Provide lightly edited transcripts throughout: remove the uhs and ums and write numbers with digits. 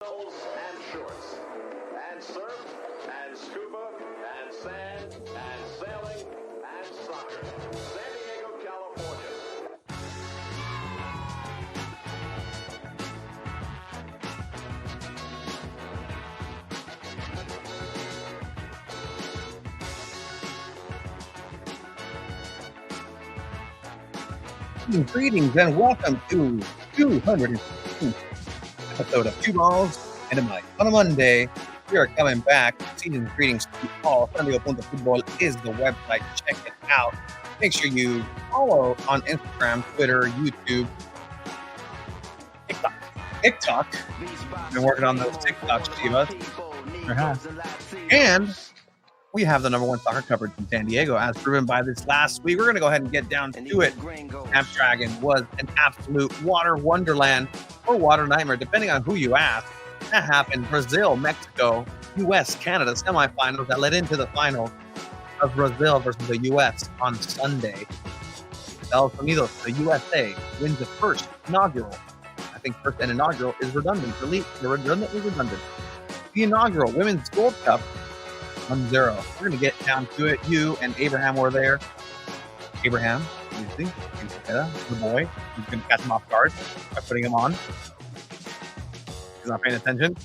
And shorts, and surf, and scuba, and sand, and sailing, and soccer. San Diego, California. Greetings and welcome to 215th episode of Two Balls and a Mic. On a Monday, we are coming back. Season greetings to all. Football is the website. Check it out. Make sure you follow on Instagram, Twitter, YouTube, TikTok. Been working on those TikToks, Shiva. And we have the number one soccer coverage in San Diego, as proven by this last week. We're going to go ahead and get down to it. Snapdragon was an absolute water wonderland or water nightmare, depending on who you ask. That happened. Brazil, Mexico, U.S., Canada semifinals that led into the final of Brazil versus the U.S. on Sunday. Estados Unidos, the USA, wins the first inaugural. I think first and inaugural is redundant. Redundantly redundant. The inaugural Women's Gold Cup 1-0. We're going to get down to it. You and Abraham were there. Abraham, obviously, the boy, who's going to catch him off guard by putting him on. He's not paying attention.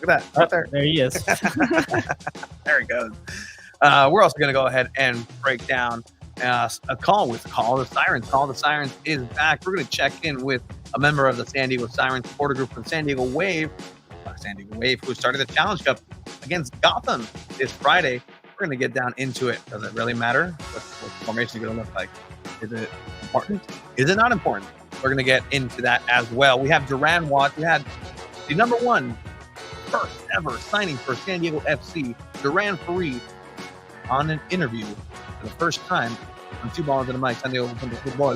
Look at that. Right there. There he is. There he goes. We're also going to go ahead and break down a call with the Sirens. Call the Sirens is back. We're going to check in with a member of the San Diego Sirens supporter group from San Diego Wave, who started the Challenge Cup against Gotham this Friday. We're going to get down into it. Does it really matter what formation is going to look like? Is it important? Is it not important? We're going to get into that as well. We have Duran watch. We had the number one first ever signing for San Diego FC, Duran Farid, on an interview for the first time on Two Balls and a Mic, San Diego Football.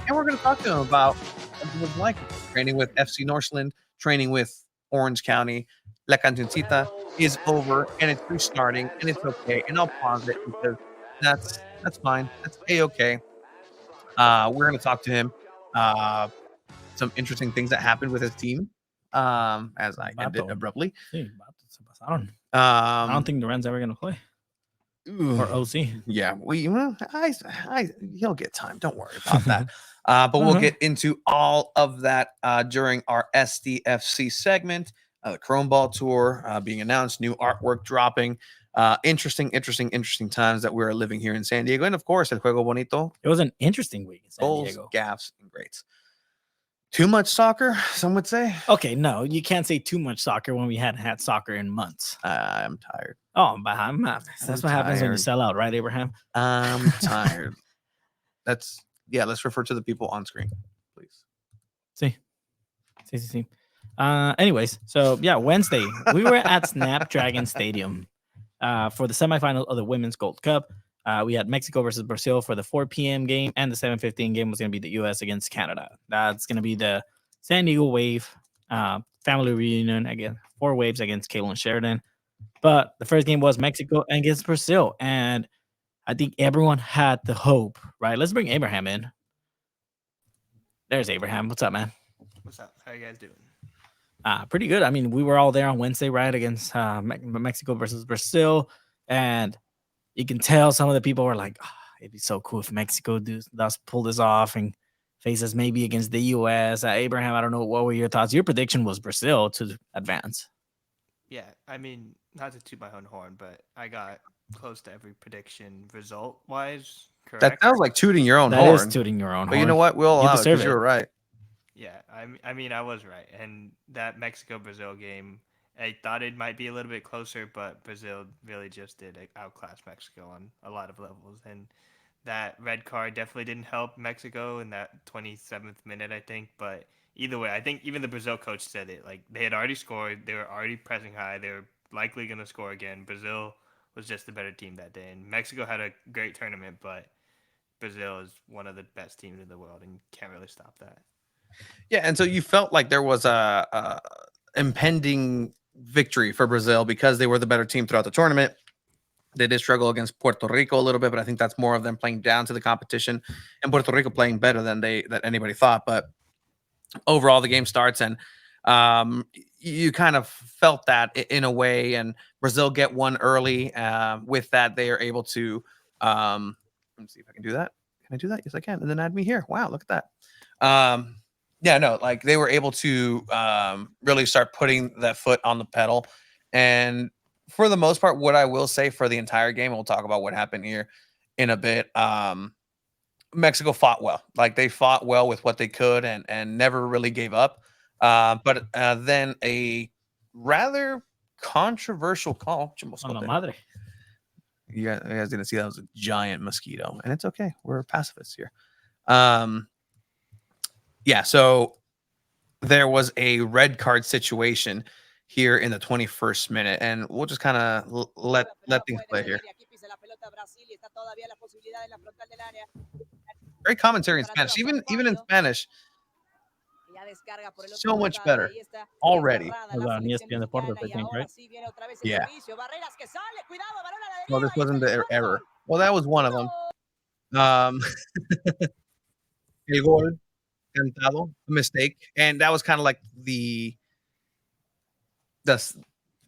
And we're going to talk to him about what it was like training with FC Northland, training with Orange County. La Cancioncita is over and it's restarting and it's okay. And I'll pause it because that's fine. That's A-okay. We're going to talk to him. Some interesting things that happened with his team as I ended abruptly. I don't think Duran's ever going to play. Or OC. Yeah, he'll get time. Don't worry about that. But we'll get into all of that during our SDFC segment. The Chrome Ball Tour being announced, new artwork dropping. Interesting times that we're living here in San Diego. And of course, El Juego Bonito. It was an interesting week in San Diego. Gaffes, and greats. Too much soccer, some would say. Okay, no, you can't say too much soccer when we hadn't had soccer in months. I'm tired. Oh, but that's what happens when you sell out, right, Abraham? I'm tired. Let's refer to the people on screen, please. See. Anyways, so yeah, Wednesday we were at Snapdragon Stadium for the semifinal of the Women's Gold Cup. We had Mexico versus Brazil for the 4 p.m. game, and the 7:15 game was going to be the U.S. against Canada. That's going to be the San Diego Wave family reunion again. 4 waves against Caitlin Sheridan. But the first game was Mexico against Brazil, and I think everyone had the hope, right? Let's bring Abraham in. There's Abraham. What's up, man? What's up? How you guys doing? Pretty good. I mean, we were all there on Wednesday, right, against Mexico versus Brazil, and you can tell some of the people were like, it'd be so cool if Mexico does pull this off and faces maybe against the U.S. Abraham, I don't know, what were your thoughts? Your prediction was Brazil to advance. Yeah, I mean, not to toot my own horn, but I got close to every prediction result-wise. Correct? That sounds like tooting your own horn. That is tooting your own horn. But you know what? We'll allow it because you were right. Yeah, I mean, I was right. And that Mexico-Brazil game, I thought it might be a little bit closer, but Brazil really just did outclass Mexico on a lot of levels. And that red card definitely didn't help Mexico in that 27th minute, I think. But either way, I think even the Brazil coach said it. Like, they had already scored. They were already pressing high. They were likely going to score again. Brazil was just the better team that day. And Mexico had a great tournament, but Brazil is one of the best teams in the world and can't really stop that. Yeah, and so you felt like there was a impending victory for Brazil because they were the better team throughout the tournament. They did struggle against Puerto Rico a little bit, but I think that's more of them playing down to the competition and Puerto Rico playing better than anybody thought. But overall, the game starts and you kind of felt that in a way, and Brazil get one early. With that, they are able to. Let me see if I can do that. Can I do that? Yes, I can. And then add me here. Wow, look at that. Yeah, no, like they were able to really start putting that foot on the pedal. And for the most part, what I will say for the entire game, we'll talk about what happened here in a bit. Mexico fought well. Like they fought well with what they could and never really gave up. But then a rather controversial call. On la madre. You guys didn't see that was a giant mosquito, and it's okay. We're pacifists here. Yeah, so there was a red card situation here in the 21st minute, and we'll just kind of let things play here. Great commentary in Spanish, even in Spanish. So much better already. ESPN Deportes, I think, right? Yeah. Well, this wasn't the error. Well, that was one of them. El gol cantado, a mistake, and that was kind of like the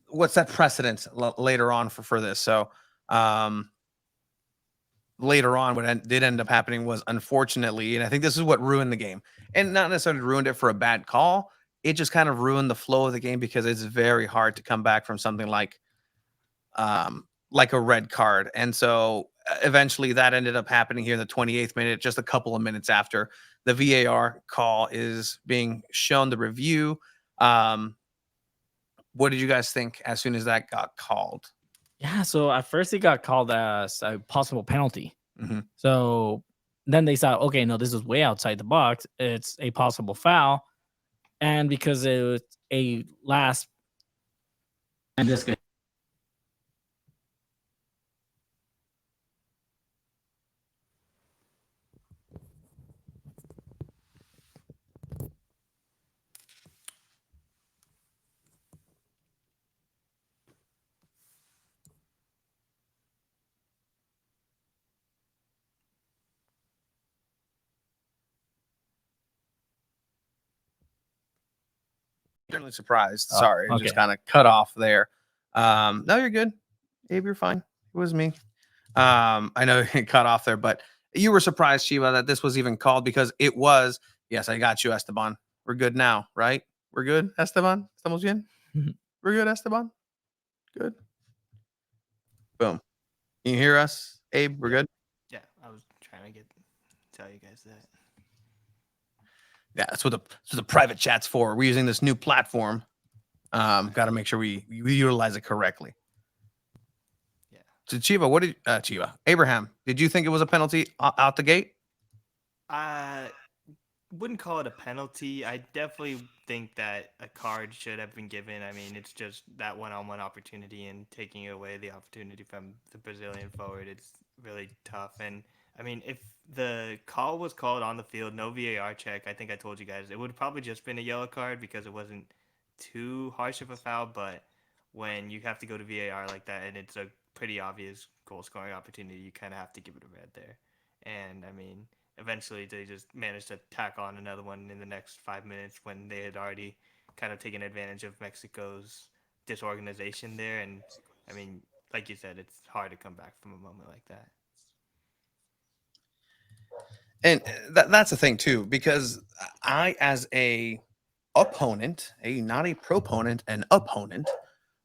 what's that precedent later on for this. So later on, what did end up happening was, unfortunately, and I think this is what ruined the game, and not necessarily ruined it for a bad call. It just kind of ruined the flow of the game because it's very hard to come back from something like a red card. And so eventually that ended up happening here in the 28th minute, just a couple of minutes after the VAR call is being shown the review. What did you guys think as soon as that got called? Yeah, so at first it got called as a possible penalty. Mm-hmm. So then they thought, okay, no, this is way outside the box. It's a possible foul. And because it was a last and this guy. Certainly surprised. Sorry, okay. Just kind of cut off there. No, you're good. Abe, you're fine. It was me. I know it cut off there, but you were surprised, Shiva, that this was even called because it was. Yes, I got you, Esteban. We're good now, right? We're good, Esteban. Estamos bien. We're good, Esteban. Good. Boom. Can you hear us, Abe? We're good. Yeah, I was trying to tell you guys that. Yeah, that's what the private chat's for. We're using this new platform. Got to make sure we utilize it correctly. Yeah. So Abraham, did you think it was a penalty out the gate? I wouldn't call it a penalty. I definitely think that a card should have been given. I mean, it's just that one-on-one opportunity, and taking away the opportunity from the Brazilian forward, it's really tough. And I mean, if the call was called on the field, no VAR check, I think I told you guys, it would have probably just been a yellow card because it wasn't too harsh of a foul. But when you have to go to VAR like that and it's a pretty obvious goal-scoring opportunity, you kind of have to give it a red there. And I mean, eventually they just managed to tack on another one in the next 5 minutes when they had already kind of taken advantage of Mexico's disorganization there. And I mean, like you said, it's hard to come back from a moment like that. And that's the thing too, because I, as a opponent, not a proponent, an opponent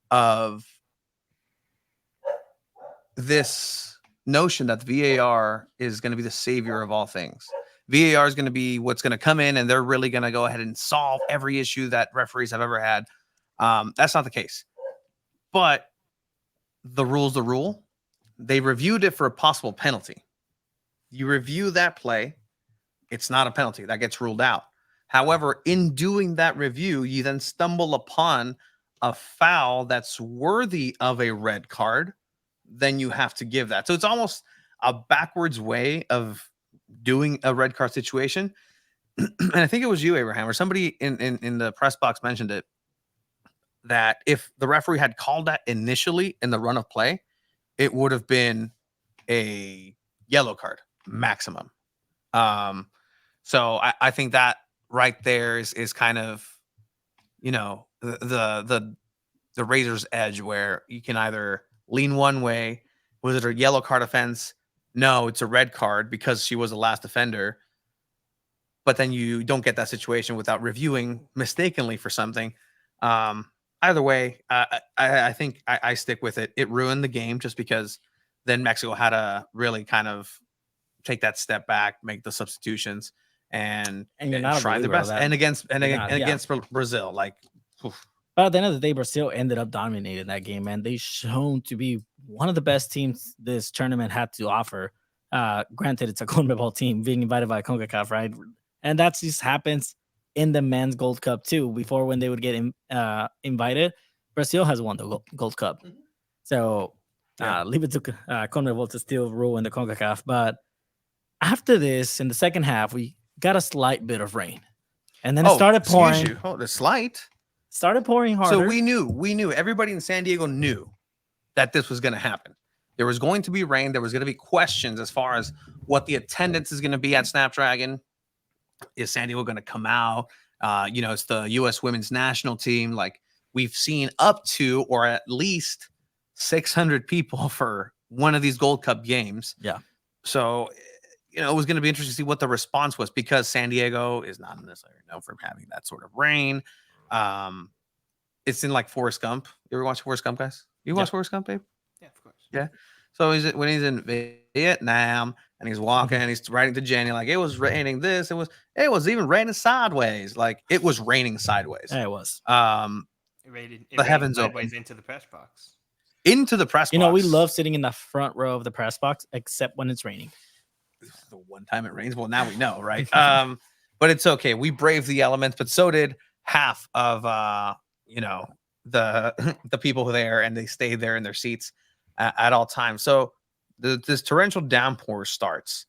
of this notion that VAR is going to be the savior of all things. VAR is going to be what's going to come in and they're really going to go ahead and solve every issue that referees have ever had. That's not the case. But the rule's the rule. They reviewed it for a possible penalty. You review that play, it's not a penalty. That gets ruled out. However, in doing that review, you then stumble upon a foul that's worthy of a red card. Then you have to give that. So it's almost a backwards way of doing a red card situation. And I think it was you, Abraham, or somebody in the press box mentioned it, that if the referee had called that initially in the run of play, it would have been a yellow card maximum. So I think that right there is kind of, the the razor's edge where you can either lean one way. Was it a yellow card offense? No, it's a red card because she was the last offender. But then you don't get that situation without reviewing mistakenly for something. Um, Either way, I think I stick with it. It ruined the game just because then Mexico had to really kind of take that step back, make the substitutions, And you're and not a try their believer of best. that. And You're not, yeah. against Brazil, like, oof. But at the end of the day, Brazil ended up dominating that game, man. They shown to be one of the best teams this tournament had to offer. Granted, it's a CONMEBOL team being invited by CONCACAF, right? And that just happens in the men's Gold Cup too. Before when they would get invited, Brazil has won the Gold Cup. Mhm. So Yeah. leave it to CONMEBOL to still rule in the CONCACAF. But after this, in the second half, we got a slight bit of rain. And then it started pouring. Excuse you. Oh, the slight. Started pouring harder. So we knew everybody in San Diego knew that this was going to happen. There was going to be rain. There was going to be questions as far as what the attendance is going to be at Snapdragon. Is San Diego going to come out? It's the U.S. women's national team. Like, we've seen up to or at least 600 people for one of these Gold Cup games. Yeah. So, it was going to be interesting to see what the response was because San Diego is not necessarily known for having that sort of rain. It's in like Forrest Gump. You ever watch Forrest Gump, guys? You watch Forrest Gump, babe? Yeah, of course. Yeah. So when he's in Vietnam and he's walking and he's writing to Jenny, like, it was raining this, it was even raining sideways. Like, it was raining sideways. Yeah, it was. The heavens open into the press box. Into the press box. We love sitting in the front row of the press box, except when it's raining. The one time it rains. Well, now we know, right? But it's okay. We braved the elements, but so did half of the people there, and they stayed there in their seats at all times. So this torrential downpour starts,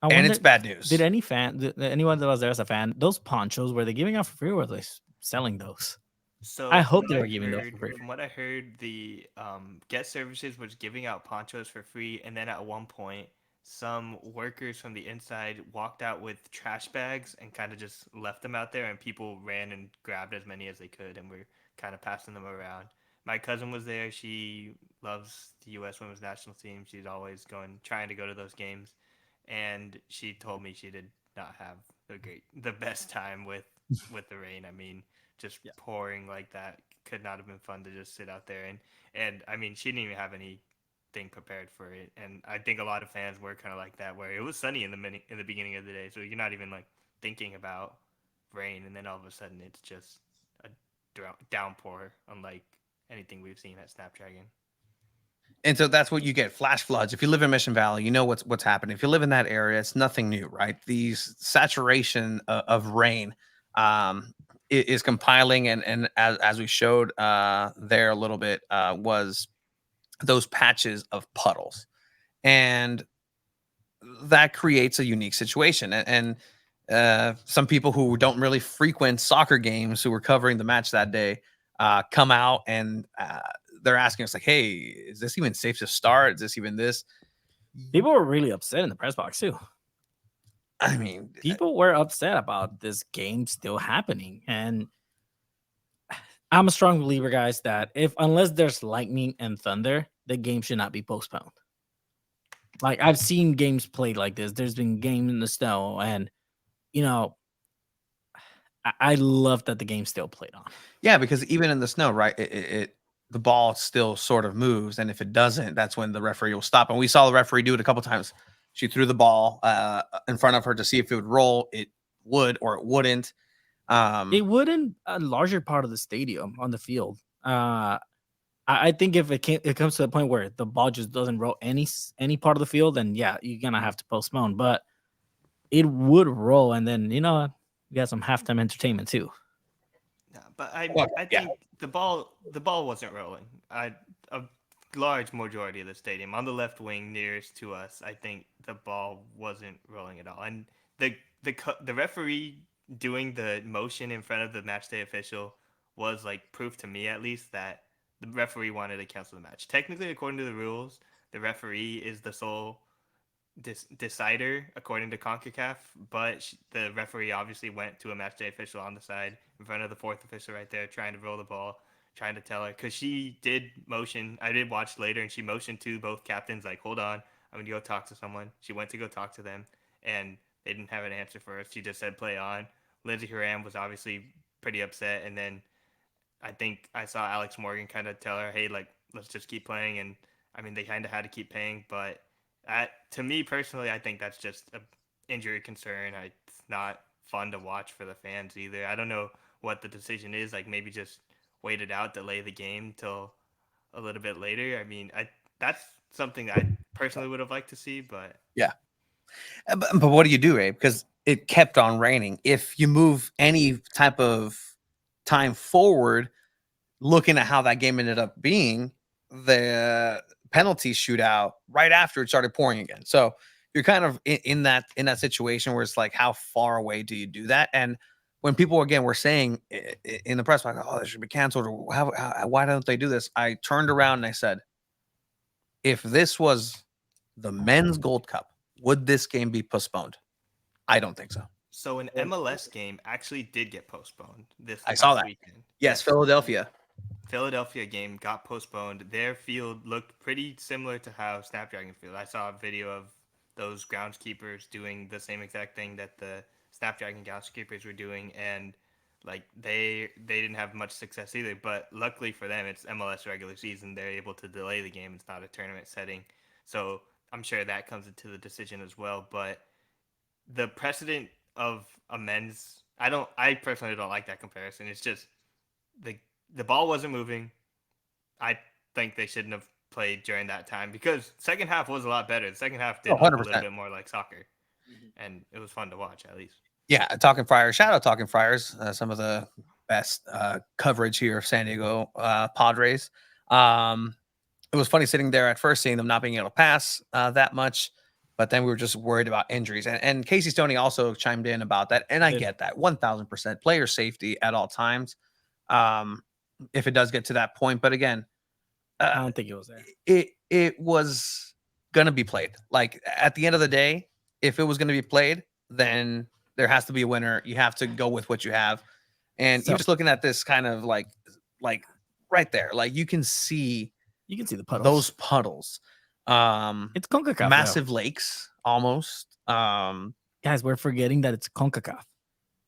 and it's bad news. Did anyone that was there as a fan, those ponchos, were they giving out for free or were they selling those? So I hope they were giving those for free. From what I heard, the Get Services was giving out ponchos for free, and then at one point, some workers from the inside walked out with trash bags and kind of just left them out there, and people ran and grabbed as many as they could and were kind of passing them around. My cousin was there. She loves the U.S. Women's National Team. She's always trying to go to those games, and she told me she did not have the best time with the rain. I mean, just pouring like that could not have been fun to just sit out there and I mean, she didn't even have anything prepared for it, and I think a lot of fans were kind of like that, where it was sunny in the beginning of the day, so you're not even like thinking about rain, and then all of a sudden it's just a downpour unlike anything we've seen at Snapdragon. And so that's what you get: flash floods. If you live in Mission Valley, you know what's happening. If you live in that area, it's nothing new, right? These saturation of rain is compiling, and as we showed there a little bit, was those patches of puddles, and that creates a unique situation. And some people who don't really frequent soccer games, who were covering the match that day, come out and they're asking us like, "Hey, is this even safe to start? Is this even this?" People were really upset in the press box too. I mean, people were upset about this game still happening, and I'm a strong believer, guys, that unless there's lightning and thunder, the game should not be postponed. Like, I've seen games played like this. There's been games in the snow, and I love that the game still played on. Yeah, because even in the snow, right, the ball still sort of moves, and if it doesn't, that's when the referee will stop. And we saw the referee do it a couple times. She threw the ball in front of her to see if it would roll. It would or it wouldn't. It would in a larger part of the stadium on the field. I think if it comes to the point where the ball just doesn't roll any part of the field, then yeah, you're gonna have to postpone. But it would roll, and then you got some halftime entertainment too. Yeah, but I think the ball wasn't rolling. A large majority of the stadium on the left wing nearest to us, I think the ball wasn't rolling at all. And the referee doing the motion in front of the match day official was like proof to me, at least, that the referee wanted to cancel the match. Technically, according to the rules, the referee is the sole decider according to CONCACAF, but the referee obviously went to a matchday official on the side in front of the fourth official right there, trying to roll the ball, trying to tell her, because she did motion. I did watch later, and she motioned to both captains like, "Hold on, I'm gonna go talk to someone." She went to go talk to them, and they didn't have an answer for her. She just said, "Play on." Lindsey Horan was obviously pretty upset, and then I think I saw Alex Morgan kind of tell her, "Hey, like, let's just keep playing." And I mean, they kind of had to keep paying, but to me personally, I think that's just a injury concern. It's not fun to watch for the fans either. I don't know what the decision is. Like, maybe just wait it out, delay the game till a little bit later. I mean, that's something I personally would have liked to see, but Yeah. But what do you do, Abe? Because it kept on raining. If you move any type of time forward, looking at how that game ended up being, the penalty shootout right after it started pouring again. So you're kind of in that situation where it's like, how far away do you do that? And when people again were saying in the press, like, "Oh, this should be canceled," or why don't they do this? I turned around and I said, if this was the men's Gold Cup, would this game be postponed? I don't think so. so an MLS game actually did get postponed this I saw past that. weekend. Yes, Philadelphia. Philadelphia game got postponed. Their field looked pretty similar to how Snapdragon field. I saw a video of those groundskeepers doing the same exact thing that the Snapdragon groundskeepers were doing, and like they didn't have much success either. But luckily for them, it's MLS regular season. They're able to delay the game. It's not a tournament setting, so I'm sure that comes into the decision as well. But the precedent of a men's, I personally don't like that comparison. It's just the the ball wasn't moving. I think they shouldn't have played during that time because second half was a lot better. The second half did Oh, look a little 100%. bit more like soccer, and it was fun to watch at least. Yeah, Talking Friars. Shout out Talking Friars. Some of the best coverage here of San Diego Padres. It was funny sitting there at first, seeing them not being able to pass that much, but then we were just worried about injuries. And Casey Stoney also chimed in about that, and I get that 1,000% player safety at all times. If it does get to that point, but again, I don't think it was there. It was gonna be played. Like at the end of the day, if it was gonna be played, then there has to be a winner. You have to go with what you have. And So- you're just looking at this kind of like right there, like you can see the puddles. those puddles. It's CONCACAF. Massive lakes almost. Guys, we're forgetting that it's CONCACAF.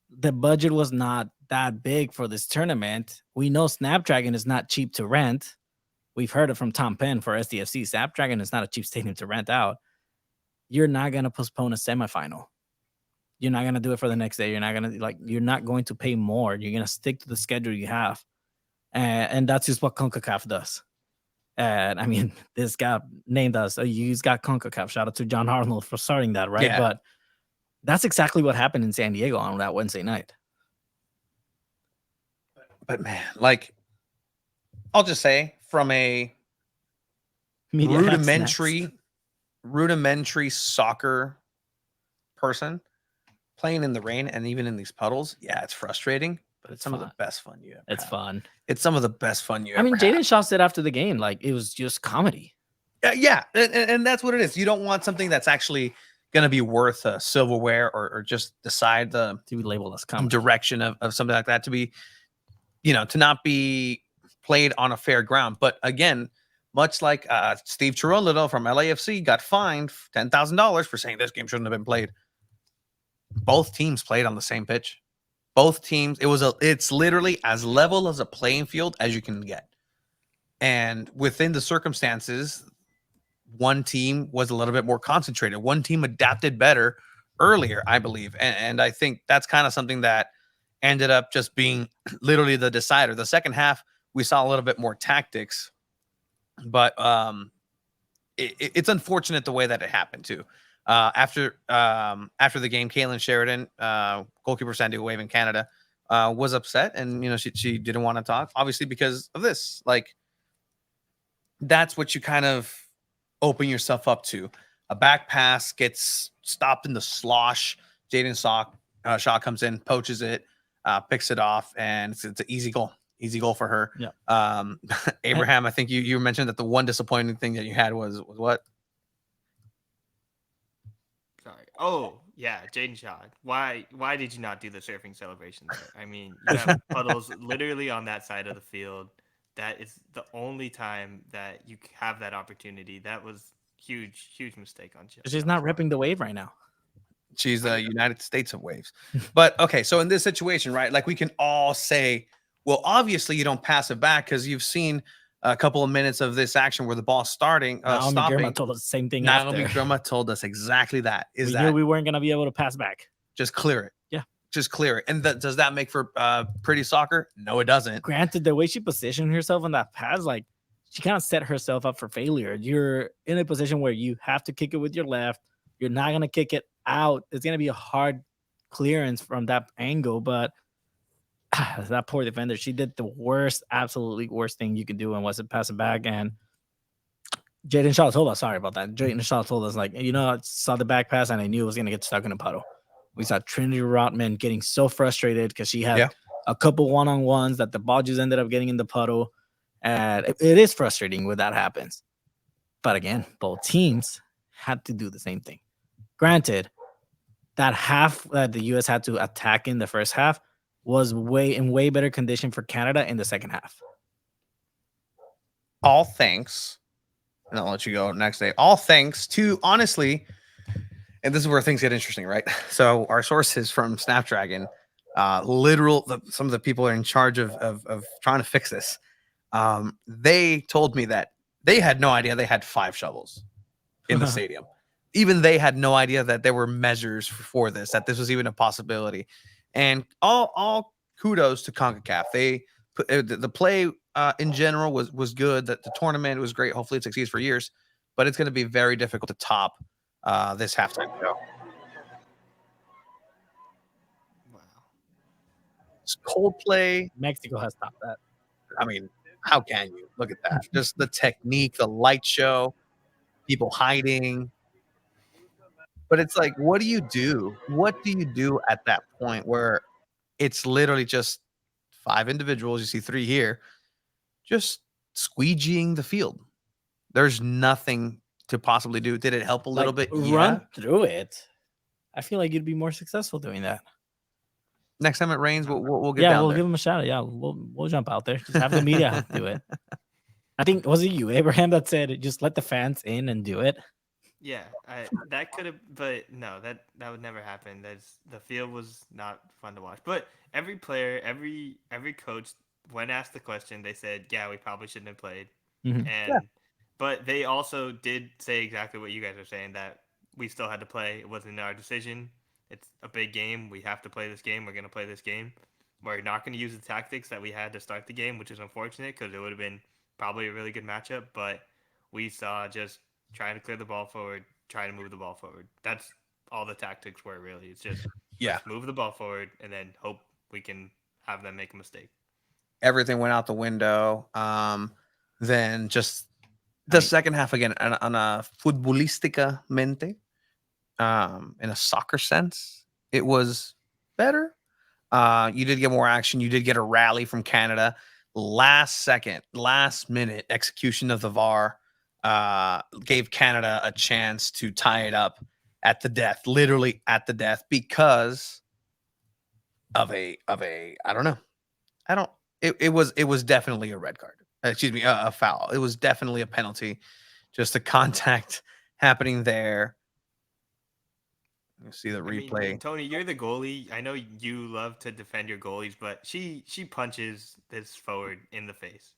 The budget was not that big for this tournament. We know Snapdragon is not cheap to rent. We've heard it from Tom Penn for SDFC. Snapdragon is not a cheap stadium to rent out. You're not going to postpone a semifinal. You're not going to do it for the next day. You're not going to pay more. You're going to stick to the schedule you have. And that's just what CONCACAF does. And I mean, this guy named us. You got CONCACAF. Shout out to John Arnold for starting that, right? Yeah. But that's exactly what happened in San Diego on that Wednesday night. But man, like I'll just say from a Media rudimentary soccer person playing in the rain and even in these puddles, yeah, it's frustrating, but it's some of the best fun you ever It's have. fun. It's some of the best fun you I mean, ever have. Jaden Shaw said after the game, like, it was just comedy. Yeah, and that's what it is. You don't want something that's actually going to be worth silverware or just decide the To be labeled as comedy. direction of something like that to be, to not be played on a fair ground. But again, much like Steve Cherundolo from LAFC got fined $10,000 for saying this game shouldn't have been played. Both teams played on the same pitch. Both teams, it's literally as level as a playing field as you can get. And within the circumstances, one team was a little bit more concentrated. One team adapted better earlier, I believe. And I think that's kind of something that ended up just being literally the decider. The second half, we saw a little bit more tactics, but it's unfortunate the way that it happened too. After the game, Caitlin Sheridan, goalkeeper San Diego Wave in Canada, was upset, and she didn't want to talk, obviously because of this. Like, that's what you kind of open yourself up to. A back pass gets stopped in the slosh. Jaden Shaw comes in, poaches it, picks it off, and it's an easy goal. Easy goal for her. Yeah. Abraham, I think you mentioned that the one disappointing thing that you had was what? Oh yeah, Jaden Shaw. Why did you not do the surfing celebration there? I mean, you have puddles literally on that side of the field. That is the only time that you have that opportunity. That was huge mistake on She's Shaw's not part. ripping the wave right now. She's the United States of waves. But okay, so in this situation, right, like we can all say, well, obviously you don't pass it back because you've seen a couple of minutes of this action where the ball's Naomi Girma stopping. told us the same thing Naomi after. Groma told us exactly that. Is We that knew we weren't gonna be able to pass back. just clear it? Yeah. Just clear it. And does that make for pretty soccer? No, it doesn't. Granted, the way she positioned herself on that pass, like she kind of set herself up for failure. You're in a position where you have to kick it with your left. You're not gonna kick it out. It's gonna be a hard clearance from that angle, but that poor defender, she did the worst, absolutely worst thing you could do, and was to pass it back. And Jaden Shaw told us, sorry about that. Jaden Shaw told us, like, I saw the back pass and I knew it was going to get stuck in a puddle. We saw Trinity Rotman getting so frustrated because she had a couple one-on-ones that the ball just ended up getting in the puddle. And it is frustrating when that happens. But again, both teams had to do the same thing. Granted, that half that the U.S. had to attack in the first half was way better condition for Canada in the second half. All thanks, and I'll let you go next day. All thanks to, honestly, and this is where things get interesting, right? So our sources from Snapdragon, some of the people are in charge of trying to fix this. They told me that they had no idea they had 5 shovels in the stadium. Even they had no idea that there were measures for this, that this was even a possibility. And all kudos to CONCACAF. They put the play in general was good. That the tournament was great. Hopefully it succeeds for years, but it's going to be very difficult to top this halftime show. Wow. It's Coldplay. Mexico has stopped that. I mean, how can you look at that? Just the technique, the light show, people hiding. But it's like, what do you do? What do you do at that point where it's literally just 5 individuals? You see 3 here, just squeegeeing the field. There's nothing to possibly do. Did it help a little bit? Run through it. I feel like you'd be more successful doing that. Next time it rains, we'll get down down we'll there. give them a shout out. Yeah, we'll jump out there. Just have the media do it. I think, was it you, Abraham, that said just let the fans in and do it? Yeah, that could have, but no, that would never happen. The field was not fun to watch. But every player, every coach, when asked the question, they said, "Yeah, we probably shouldn't have played." And but they also did say exactly what you guys are saying, that we still had to play. It wasn't our decision. It's a big game. We have to play this game. We're gonna play this game. We're not gonna use the tactics that we had to start the game, which is unfortunate because it would have been probably a really good matchup. But we saw just trying to clear the ball forward, trying to move the ball forward. That's all the tactics were, really. It's just let's move the ball forward and then hope we can have them make a mistake. Everything went out the window. Then just the second half again on a futbolisticamente, in a soccer sense, it was better. You did get more action. You did get a rally from Canada. Last minute execution of the VAR gave Canada a chance to tie it up at the death, literally at the death, because of a I don't know. It was definitely a red card. Excuse me, a foul. It was definitely a penalty. Just the contact happening there. You see the replay. I mean, Tony, you're the goalie. I know you love to defend your goalies, but she punches this forward in the face.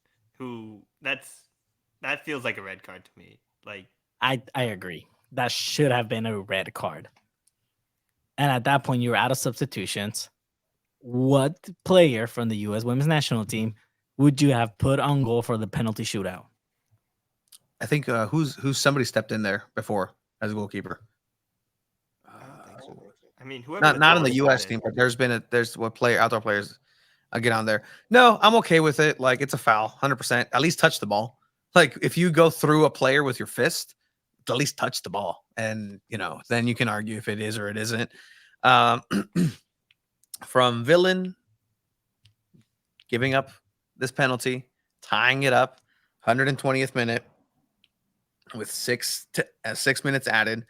That feels like a red card to me. Like, I agree. That should have been a red card. And at that point, you're out of substitutions. What player from the U.S. women's national team would you have put on goal for the penalty shootout? I think who's somebody stepped in there before as a goalkeeper. I mean, whoever. Not in the U.S. team, but there's what outdoor players get on there. No, I'm okay with it. Like, it's a foul, 100%. At least touch the ball. Like, if you go through a player with your fist, at least touch the ball, and then you can argue if it is or it isn't. From Villain giving up this penalty, tying it up, 120th minute with 6 minutes added.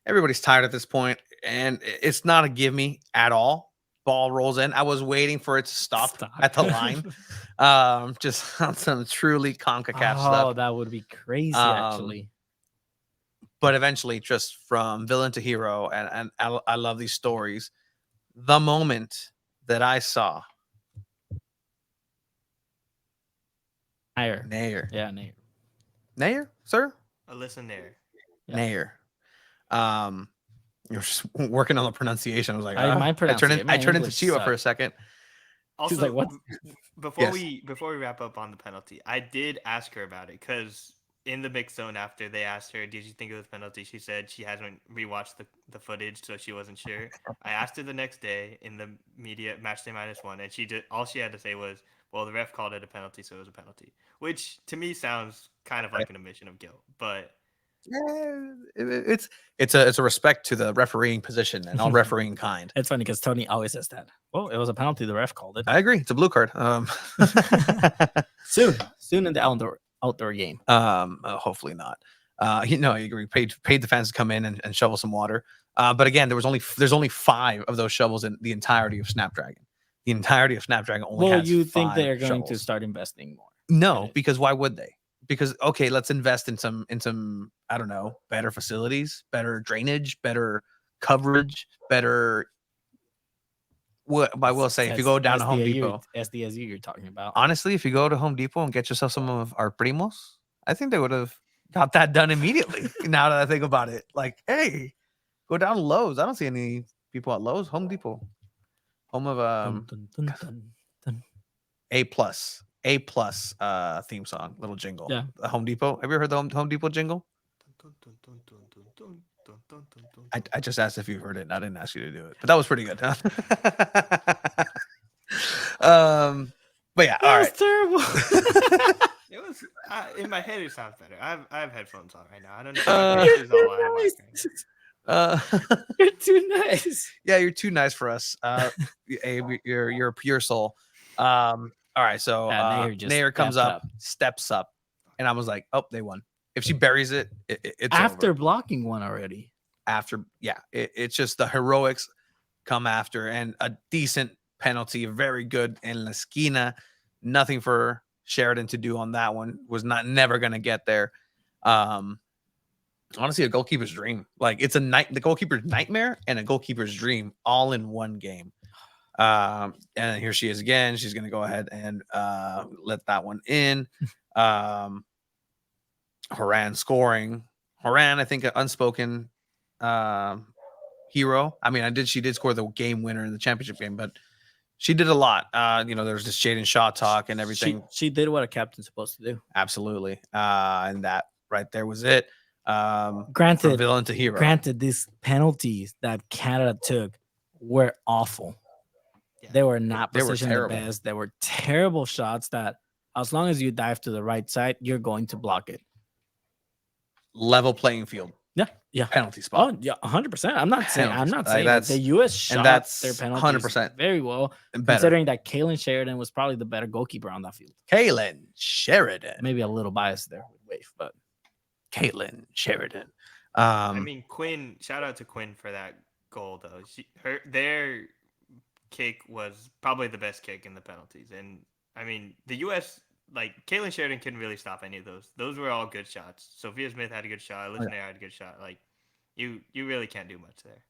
Everybody's tired at this point. and it's not a give me at all. Ball rolls in. I was waiting for it to stop at the line. Just on some truly CONCACAF stuff. That would be crazy, Um, actually. But eventually, just from villain to hero, and I love these stories. The moment that I saw Nair. Nair, Yeah, Nair. Nair, sir, Listen there. Yeah. Nair. You're just working on the pronunciation. I was like, My I pronunciation, my turned into English Chiba for a sucks. second. She's Also, like, what? before Yes. we wrap up on the penalty, I did ask her about it because in the mixed zone after they asked her, "Did you think it was penalty?" She said she hasn't rewatched the footage, so she wasn't sure. I asked her the next day in the media match day -1, and she did all she had to say was, "Well, the ref called it a penalty, so it was a penalty," which to me sounds kind of like an admission of guilt, but. Yeah, it's a respect to the refereeing position and all refereeing kind. It's funny because Tony always says that. Well, it was a penalty. The ref called it. I agree. It's a blue card. Soon in the outdoor game. Hopefully not. I agree. Paid the fans to come in and shovel some water. But again, there's only 5 of those shovels in the entirety of Snapdragon. The entirety of Snapdragon only has you think 5 they're going to shovels. start investing more? No, because why would they? Because okay, let's invest in some I don't know, better facilities, better drainage, better coverage, better. What I will say, if you go down to Home Depot, SDSU you're talking about. honestly, if you go to Home Depot and get yourself some of our primos, I think they would have got that done immediately. Now that I think about it, like, hey, go down to Lowe's. I don't see any people at Lowe's. Home Depot, home of Dun, dun, dun, dun, dun. A plus theme song, little jingle. Yeah. The Home Depot. Have you ever heard the Home Depot jingle? I just asked if you heard it. And I didn't ask you to do it, but that was pretty good. Huh? But yeah, all right. Terrible. It was in my head. It sounds better. I have headphones on right now. I don't know. This is all out of mic right now. You're too nice. Yeah, you're too nice for us. Abe, you're a pure soul. All right, so Nair comes up, steps up, and I was like, oh, they won. If she buries it, it's after over. blocking one already. It's just the heroics come after, and a decent penalty, very good in La Esquina. Nothing for Sheridan to do on that one. Was never going to get there. Honestly, a goalkeeper's dream. Like it's the goalkeeper's nightmare and a goalkeeper's dream all in one game. And here she is again. She's going to go ahead and let that one in. Horan scoring. Horan, I think, an unspoken hero. I mean, she did score the game winner in the championship game, but she did a lot. There's this Jaden Shaw talk and everything. She did what a captain's supposed to do. Absolutely. And that right there was it. Granted, villain to hero. Granted, these penalties that Canada took were awful. They were not positioned the best. They were terrible shots that as long as you dive to the right side, you're going to block it. Level playing field. Yeah. Penalty spot. Oh, yeah, 100%. I'm not saying that the US shot their penalties 100% very well, considering that Kaylin Sheridan was probably the better goalkeeper on that field. Kaylin Sheridan. Maybe a little biased there with Wave, but Kaylin Sheridan. I mean, Quinn. Shout out to Quinn for that goal, though. Their kick was probably the best kick in the penalties, and I mean, the U.S. like Kaylin Sheridan couldn't really stop any of those. Those were all good shots. Sophia Smith had a good shot. Listener had a good shot. Like you really can't do much there.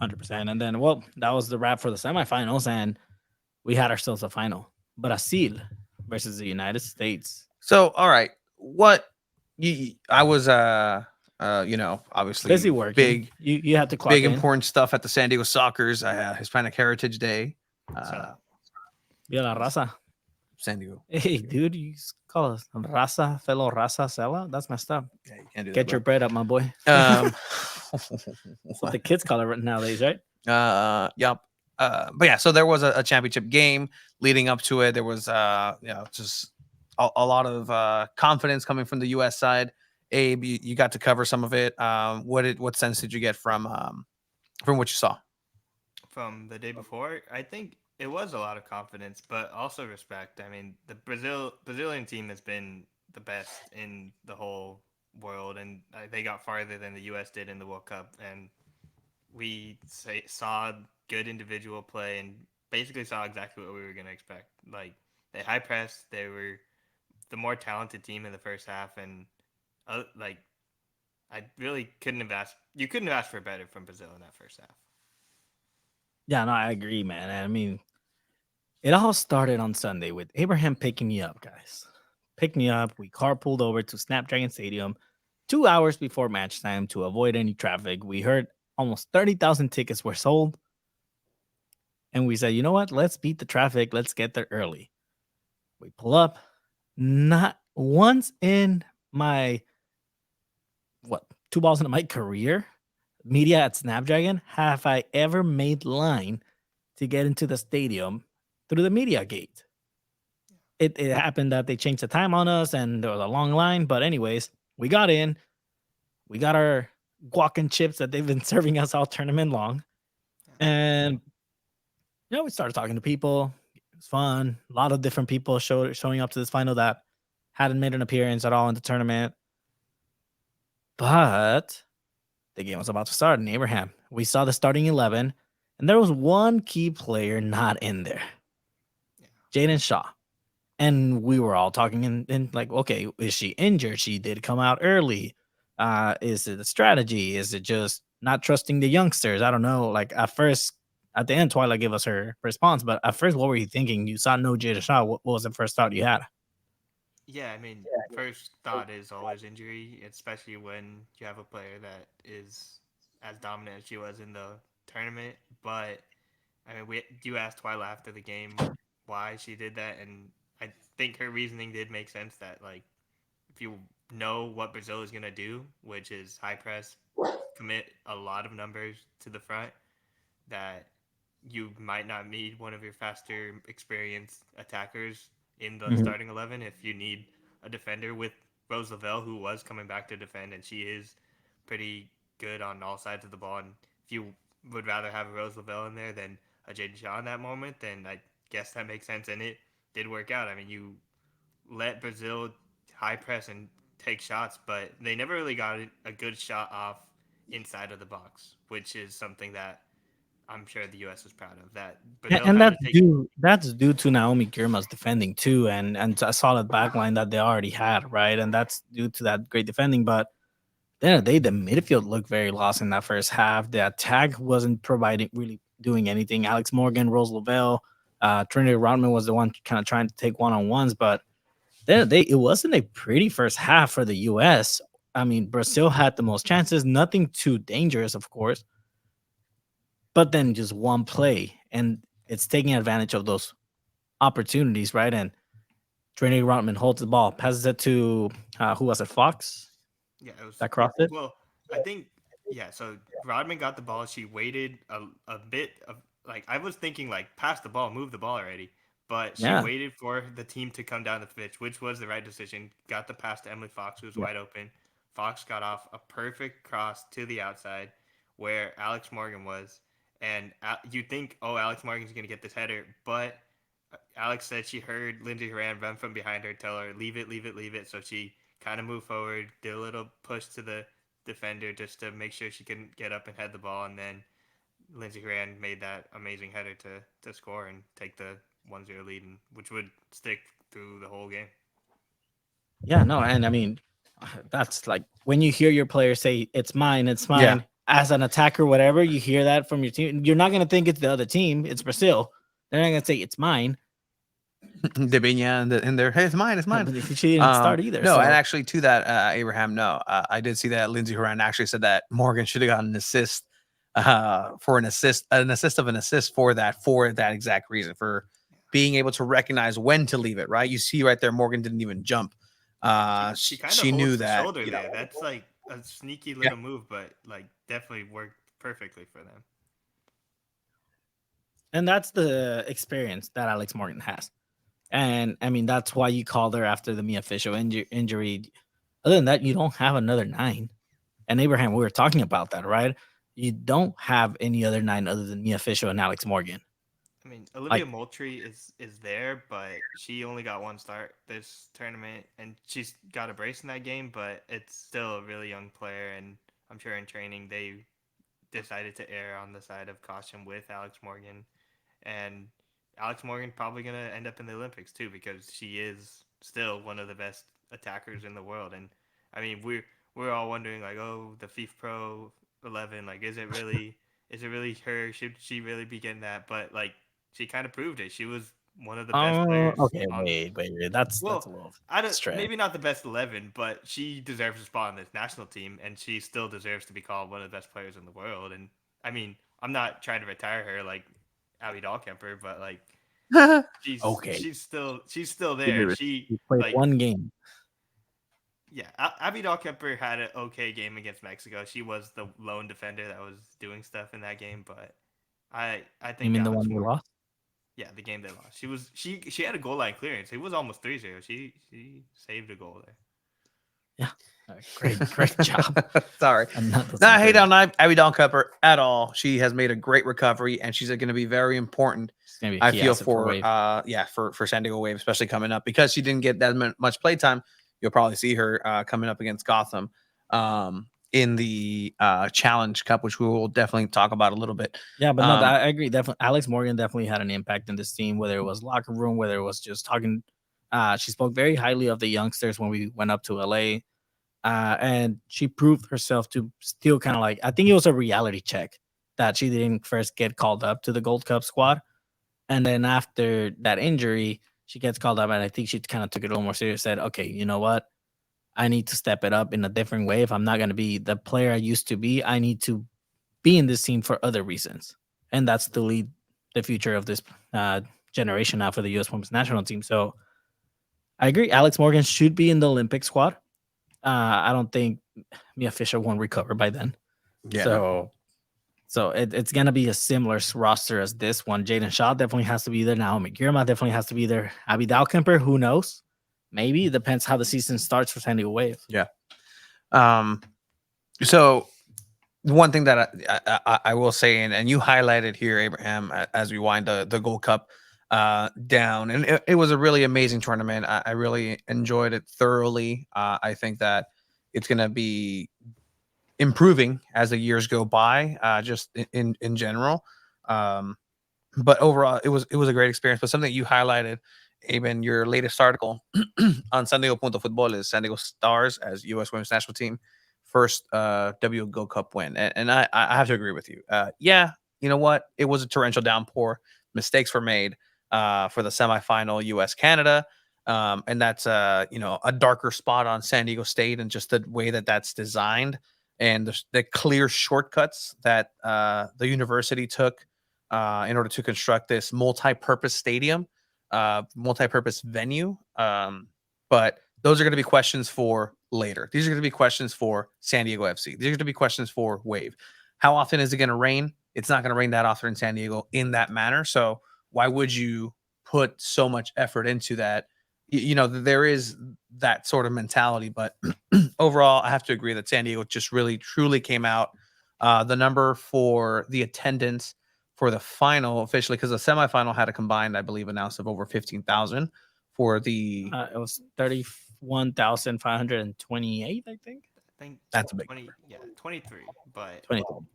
100%. And then, well, that was the wrap for the semifinals, and we had ourselves a final: Brazil versus the United States. So, all right, I was obviously busy working. Big, you had to clock big in. Important stuff at the San Diego Soccer's Hispanic Heritage Day. Via la raza. San Diego. Hey, dude, you call us raza, fellow raza, Sela? That's messed up. Yeah, you can't do Get that, your bread up, my boy. That's what the kids call it nowadays, right? Yep. But yeah, so there was a championship game leading up to it. There was just a lot of confidence coming from the U.S. side. Abe, you got to cover some of it. What sense did you get from what you saw? From the day before, I think it was a lot of confidence, but also respect. I mean, the Brazilian team has been the best in the whole world, and they got farther than the U.S. did in the World Cup, and saw good individual play and basically saw exactly what we were gonna expect. Like they high pressed, they were the more talented team in the first half, and like I really couldn't have asked. You couldn't have asked for better from Brazil in that first half. Yeah, no, I agree, man. I mean, it all started on Sunday with Abraham picking me up, guys. Picked me up. We carpooled over to Snapdragon Stadium 2 hours before match time to avoid any traffic. We heard almost 30,000 tickets were sold. And we said, you know what? Let's beat the traffic. Let's get there early. We pull up. Not once in my, what, 2 balls into my career, media at Snapdragon, have I ever made line to get into the stadium through the media gate. It happened that they changed the time on us and there was a long line. But anyways, we got in. We got our guac and chips that they've been serving us all tournament long. And we started talking to people. It was fun. A lot of different people showing up to this final that hadn't made an appearance at all in the tournament. But the game was about to start in Abraham. We saw the starting 11, and there was one key player not in there. Jaden Shaw. And we were all talking and like, okay, is she injured? She did come out early. Is it a strategy? Is it just not trusting the youngsters? I don't know. Like at first, at the end, Twilight gave us her response, but at first, what were you thinking? You saw no Jaden Shaw. What was the first thought you had? Yeah, I mean, first thought is always injury, especially when you have a player that is as dominant as she was in the tournament. But I mean, you asked Twyla after the game why she did that, and I think her reasoning did make sense. That like, if you know what Brazil is gonna do, which is high press, commit a lot of numbers to the front, that you might not need one of your faster, experienced attackers in the Mhm. starting 11 if you need a defender with Rose Lavelle, who was coming back to defend, and she is pretty good on all sides of the ball. And if you would rather have a Rose Lavelle in there than a Jaden Shaw in that moment, then I guess that makes sense. And it did work out. I mean, you let Brazil high press and take shots, but they never really got a good shot off inside of the box, which is something that I'm sure the U.S. is proud of. That Brazil And had that's to take. due to Naomi Girma's defending too, and a solid backline that they already had, right? And that's due to that great defending. But then the day, the midfield looked very lost in that first half. The attack wasn't providing really doing anything. Alex Morgan, Rose Lavelle, Trinity Rodman was the one kind of trying to take one on ones, but then it wasn't a pretty first half for the U.S. I mean, Brazil had the most chances, nothing too dangerous, of course, but then just one play, and it's taking advantage of those opportunities, right? And Trinity Rodman holds the ball, passes it to who was it? Fox Yeah, it was. that crossed it. Well, I think yeah. So Rodman got the ball. She waited a bit of like I was thinking like pass the ball, move the ball already, but she Yeah, waited for the team to come down the pitch, which was the right decision. Got the pass to Emily Fox, who was yeah, wide open. Fox got off a perfect cross to the outside where Alex Morgan was, and you think, oh, Alex Morgan's gonna get this header, but Alex said she heard Lindsey Horan run from behind her, tell her leave it, leave it, leave it. So she kind of moved forward, did a little push to the defender just to make sure she couldn't get up and head the ball, and then Lindsey Horan made that amazing header to score and take the 1-0 lead, which would stick through the whole game. yeah. No, and I mean, that's like when you hear your player say, it's Yeah. mine," as an attacker, whatever, you hear that from your team. You're not going to think it's the other team, it's Brazil. They're not going to say, it's mine. Debinha in there. Hey, it's mine. It's mine. But she didn't start either. No, So, and actually to that, Abraham, no, I did see that Lindsey Horan actually said that Morgan should have gotten an assist for an assist of an assist for that exact reason, for being able to recognize when to leave it, right? You see right there, Morgan didn't even jump. She kind of She knew holds the that, shoulder there. That's like a sneaky yeah, little move, but like definitely worked perfectly for them. and that's the experience that Alex Morgan has. And I mean, that's why you called her after the Mia Fisher injury. Other than that, you don't have another nine. And Abraham, we were talking about that, right? You don't have any other nine other than Mia Fisher and Alex Morgan. I mean, Like, Olivia Moultrie is there, but she only got one start this tournament, and she's got a brace in that game. But it's still a really young player, and I'm sure in training they decided to err on the side of caution with Alex Morgan, and Alex Morgan probably gonna end up in the Olympics too because she is still one of the best attackers in the world. And I mean, we're all wondering like, oh, the FIFA Pro 11, like, is it really her? Should she really be getting that? But like, she kind of proved it. She was one of the best oh, players okay, on. wait. That's Well, a little I don't stretch. maybe not the best 11, but she deserves a spot on this national team, and she still deserves to be called one of the best players in the world. And I mean, I'm not trying to retire her like Abby Dahlkemper, but like Okay, she's still give me there. respect. She You played like one game. yeah, Abby Dahlkemper had an okay game against Mexico. She was the lone defender that was doing stuff in that game, but I You think mean the Alex one we Morgan. lost? Yeah, the game they lost. She had a goal line clearance. It was almost 3-0. She saved a goal there. Yeah. All right, great job. Sorry. I'm not No, I hate good. on Abby Dahlkemper at all. She has made a great recovery, and she's going to be very important. It's gonna be a I key feel asset for Wave. for San Diego Wave, especially coming up because she didn't get that much play time. You'll probably see her coming up against Gotham in the Challenge Cup, which we will definitely talk about a little bit. Yeah, but no, I agree. Definitely, Alex Morgan definitely had an impact in this team, whether it was locker room, whether it was just talking. She spoke very highly of the youngsters when we went up to LA, and she proved herself to still kind of like. I think it was a reality check that she didn't first get called up to the Gold Cup squad, and then after that injury, she gets called up, and I think she kind of took it a little more serious. Said, "Okay, you know what? I need to step it up in a different way. If I'm not going to be the player I used to be, I need to be in this team for other reasons, and that's to lead the future of this generation now for the U.S. Women's National Team." So I agree. Alex Morgan should be in the Olympic squad. I don't think Mia Fisher won't recover by then. Yeah. So it's gonna be a similar roster as this one. Jaden Shaw definitely has to be there. Naomi Girma definitely has to be there. Abby Dahlkemper, who knows? Maybe it depends how the season starts for San Diego Wave. Yeah. So one thing that I will say, and you highlighted here, Abraham, as we wind the Gold Cup down, and it was a really amazing tournament. I really enjoyed it thoroughly. I think that it's going to be improving as the years go by, just in general. But overall, it was a great experience. But something you highlighted, Abe, in your latest article on San Diego Punto Futbol is San Diego Stars as U.S. Women's National Team first W Gold Cup win, and I have to agree with you. Yeah, you know what? It was a torrential downpour. Mistakes were made for the semifinal U.S. Canada, and that's a darker spot on San Diego State and just the way that that's designed and the clear shortcuts that the university took in order to construct this multi-purpose stadium, multi-purpose venue. But those are going to be questions for later. These are going to be questions for San Diego FC. These are going to be questions for Wave. How often is it going to rain? It's not going to rain that often in San Diego in that manner. So why would you put so much effort into that? There is that sort of mentality, but overall, I have to agree that San Diego just really, truly came out. The number for the attendance for the final officially, because the semifinal had a combined, I believe, announced of over 15,000 for the. It was 31,528, I think. I think That's a big 20, yeah, 23, but 23.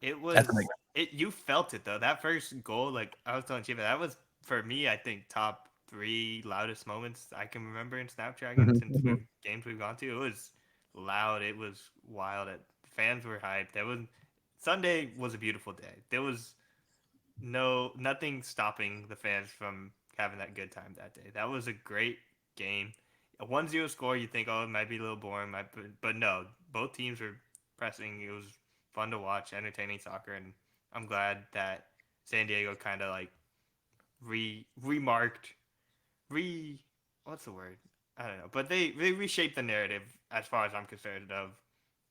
it was That's a big you felt it though. That first goal, like I was telling Chiba, that was for me, I think top 3 loudest moments I can remember in Snapdragon since games we've gone to. It was loud, it was wild. Fans were hyped. Sunday was a beautiful day. There was nothing stopping the fans from having that good time that day. That was a great game. A 1-0 score, you think, oh, it might be a little boring, but no, both teams were pressing. It was fun to watch, entertaining soccer, and I'm glad that San Diego kind of like remarked, what's the word? I don't know, but they reshaped the narrative as far as I'm concerned. Of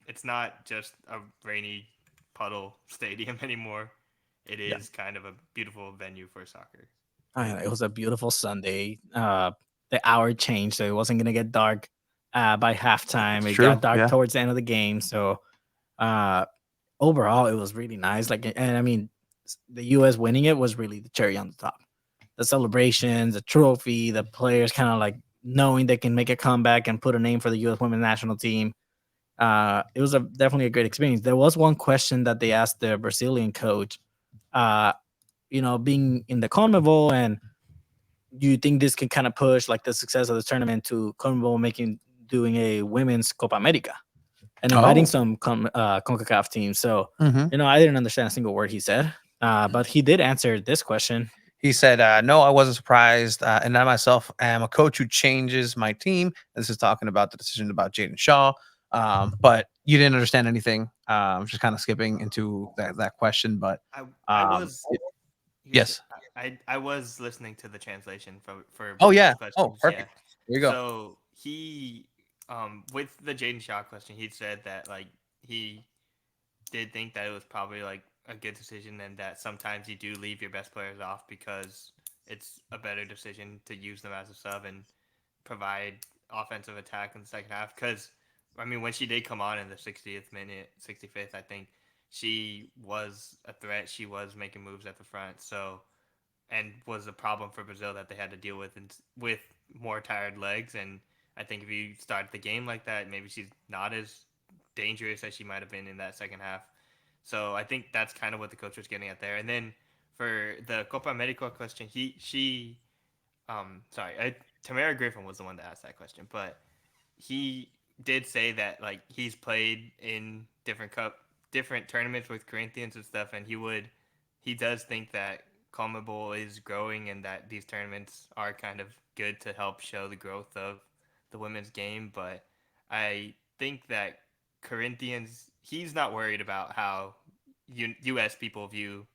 it's not just a rainy puddle stadium anymore. It is kind of a beautiful venue for soccer. It was a beautiful Sunday. The hour changed, so it wasn't gonna get dark by halftime. It got dark towards the end of the game. So overall, it was really nice. And I mean, the U.S. winning it was really the cherry on the top. The celebrations, the trophy, the players kind of like knowing they can make a comeback and put a name for the U.S. women's national team. It was definitely a great experience. There was one question that they asked the Brazilian coach, being in the CONMEBOL, and do you think this can kind of push like the success of the tournament to CONMEBOL doing a women's Copa America and inviting some CONCACAF teams? So, I didn't understand a single word he said, but he did answer this question. He said, no, I wasn't surprised. And I myself am a coach who changes my team. This is talking about the decision about Jaden Shaw. But you didn't understand anything. I'm just kind of skipping into that question. But I was yes. I was listening to the translation for oh yeah questions. oh perfect. Yeah. There you go. So he with the Jaden Shaw question, he said that like he did think that it was probably like a good decision, and that sometimes you do leave your best players off because it's a better decision to use them as a sub and provide offensive attack in the second half. Because I mean, when she did come on in the 60th minute, 65th, I think she was a threat. She was making moves at the front, so and was a problem for Brazil that they had to deal with, and with more tired legs. And I think if you start the game like that, maybe she's not as dangerous as she might have been in that second half. So I think that's kind of what the coach was getting at there. And then for the Copa America question, Tamara Griffin was the one that asked that question, but he did say that like he's played in different tournaments with Corinthians and stuff, and he does think that CONMEBOL is growing and that these tournaments are kind of good to help show the growth of the women's game. But I think that Corinthians, he's not worried about how U.S. people view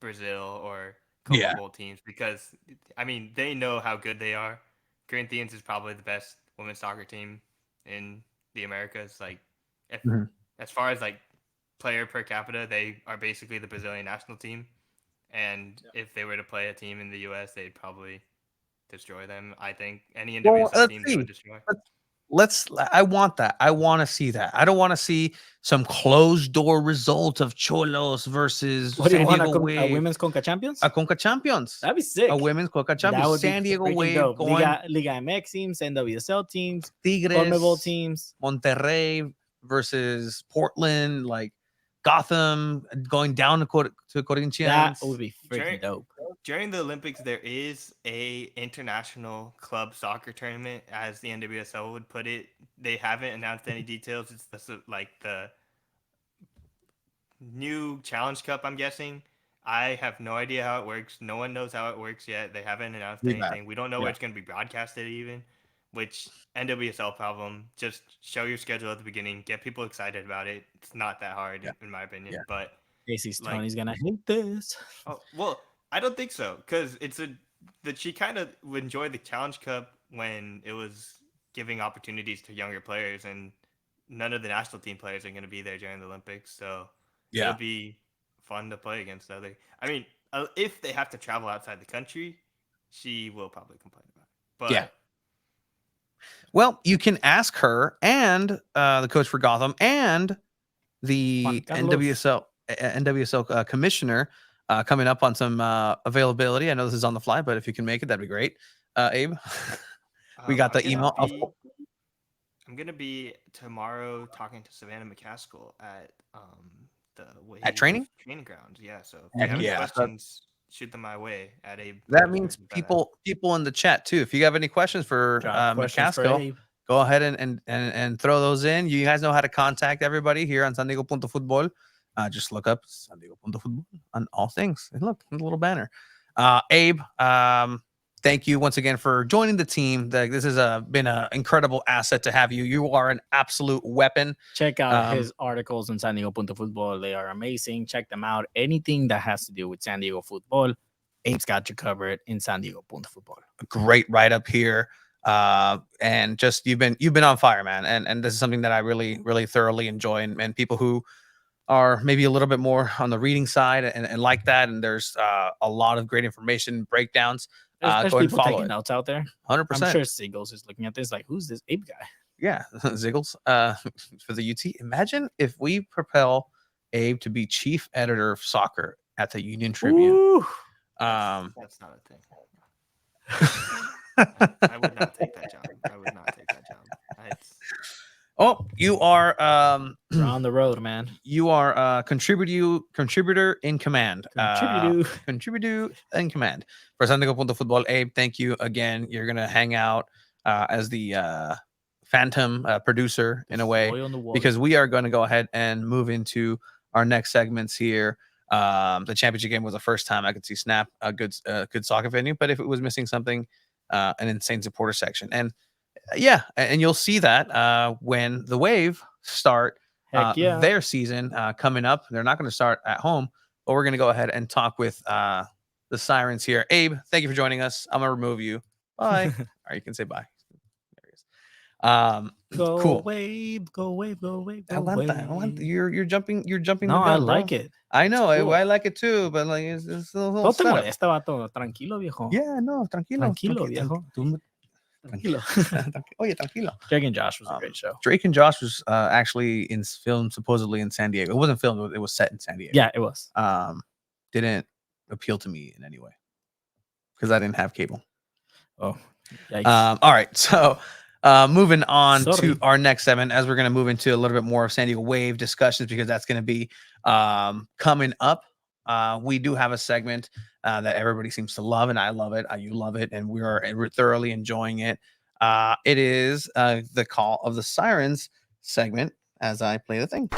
Brazil or CONMEBOL teams, because I mean they know how good they are. Corinthians is probably the best women's soccer team in the Americas. Like, as far as like player per capita, they are basically the Brazilian national team. And if they were to play a team in the U.S., they'd probably destroy them. I think any NWSL team they would destroy. I want that. I want to see that. I don't want to see some closed door result of Cholos versus What do you San want, Diego a women's Conca Champions? A Conca Champions. That'd be sick. A women's Conca Champions. That would San be Diego Wave dope. going Liga MX teams, NWSL teams, Tigres, CONMEBOL teams, Monterrey versus Portland, like Gotham going down to Corinthians. That would be freaking dope. During the Olympics, there is a international club soccer tournament, as the NWSL would put it. They haven't announced any details. It's the new Challenge Cup, I'm guessing. I have no idea how it works. No one knows how it works yet. They haven't announced anything. We don't know where it's going to be broadcasted even, which NWSL problem. Just show your schedule at the beginning. Get people excited about it. It's not that hard, in my opinion. But Casey's Tony's going to hate this. Oh, well, I don't think so, because that she kind of would enjoy the Challenge Cup when it was giving opportunities to younger players, and none of the national team players are going to be there during the Olympics, so it'll be fun to play against other. I mean, if they have to travel outside the country, she will probably complain about it. But well, you can ask her and the coach for Gotham and the NWSL commissioner coming up on some availability. I know this is on the fly, but if you can make it, that'd be great. Abe, we got the email. I'm gonna be tomorrow talking to Savannah McCaskill at the training grounds. Yeah, so if you have any questions, shoot them my way at Abe. That means people in the chat too. If you have any questions for McCaskill, go ahead and throw those in. You guys know how to contact everybody here on San Diego Football. Just look up San Diego Football on all things. And look, a little banner. Abe, thank you once again for joining the team. This has been an incredible asset to have you. You are an absolute weapon. Check out his articles on San Diego Football. They are amazing. Check them out. Anything that has to do with San Diego football, Abe's got you covered in San Diego Football. A great write up here. And just you've been on fire, man. And this is something that I really, really thoroughly enjoy. And people who are maybe a little bit more on the reading side and like that. And there's a lot of great information breakdowns. There's people taking notes out there. 100%. I'm sure Ziggles is looking at this like, who's this Abe guy? Yeah, Ziggles for the UT. Imagine if we propel Abe to be chief editor of soccer at the Union Tribune. Ooh. That's not a thing. I would not take that job. I would not take that job. Oh, you are You're on the road, man. you are contributor in command. Contributor in command for Santiago.Football. Abe, thank you again. You're gonna hang out as the phantom producer in a way, because we are going to go ahead and move into our next segments here. The championship game was the first time I could see Snap a good soccer venue, but if it was missing something, an insane supporter section. And yeah, and you'll see that when the Wave start their season coming up. They're not going to start at home, but we're going to go ahead and talk with the Sirens here. Abe, thank you for joining us. I'm going to remove you. Bye. All right, you can say bye. There he is. Go cool. Wave, go Wave, go Wave, go Aguanta. Wave. You're jumping. No, the gun, I like it. I know. Cool. I like it too, but like it's a little No te setup. molesta, vato. Tranquilo, viejo. Yeah, no, tranquilo. Viejo. Tranquilo. Oye, tranquilo. Drake and Josh was a great show. Drake and Josh was actually filmed supposedly in San Diego. It wasn't filmed. It was set in San Diego. Yeah, it was. Didn't appeal to me in any way because I didn't have cable. Oh, yikes. All right. So moving on to our next segment, as we're going to move into a little bit more of San Diego Wave discussions, because that's going to be coming up. We do have a segment that everybody seems to love, and I love it. You love it, and we're thoroughly enjoying it. It is the Call of the Sirens segment as I play the thing.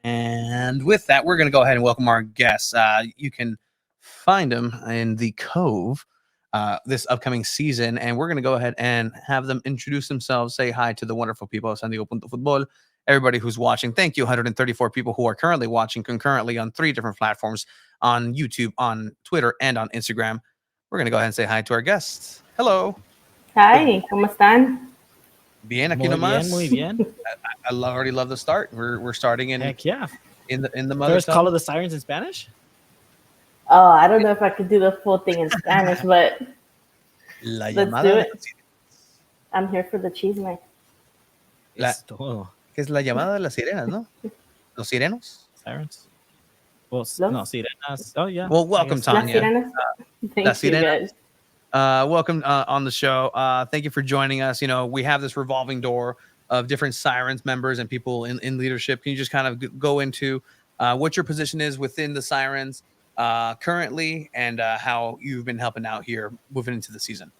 And with that, we're going to go ahead and welcome our guests. You can find them in the Cove this upcoming season, and we're going to go ahead and have them introduce themselves, say hi to the wonderful people of Santiago.Football. Everybody who's watching, thank you. 134 people who are currently watching concurrently on 3 different platforms, on YouTube, on Twitter, and on Instagram. We're going to go ahead and say hi to our guests. Hello. Hi, ¿cómo están? Bien, aquí nomás. Muy bien. I already love the start. We're starting in. Heck yeah. In the mother First tongue. Call of the Sirens in Spanish? Oh, I don't know if I could do the full thing in Spanish, but let's do it. I'm here for the chisme. Que es la llamada de las sirenas, ¿no? Los sirenos? Sirens? Well, no, sirenas. Oh, yeah. Well, welcome, Tanya. Thank you, guys. Welcome on the show. Thank you for joining us. You know, we have this revolving door of different Sirens members and people in leadership. Can you just kind of go into what your position is within the Sirens currently, and how you've been helping out here moving into the season?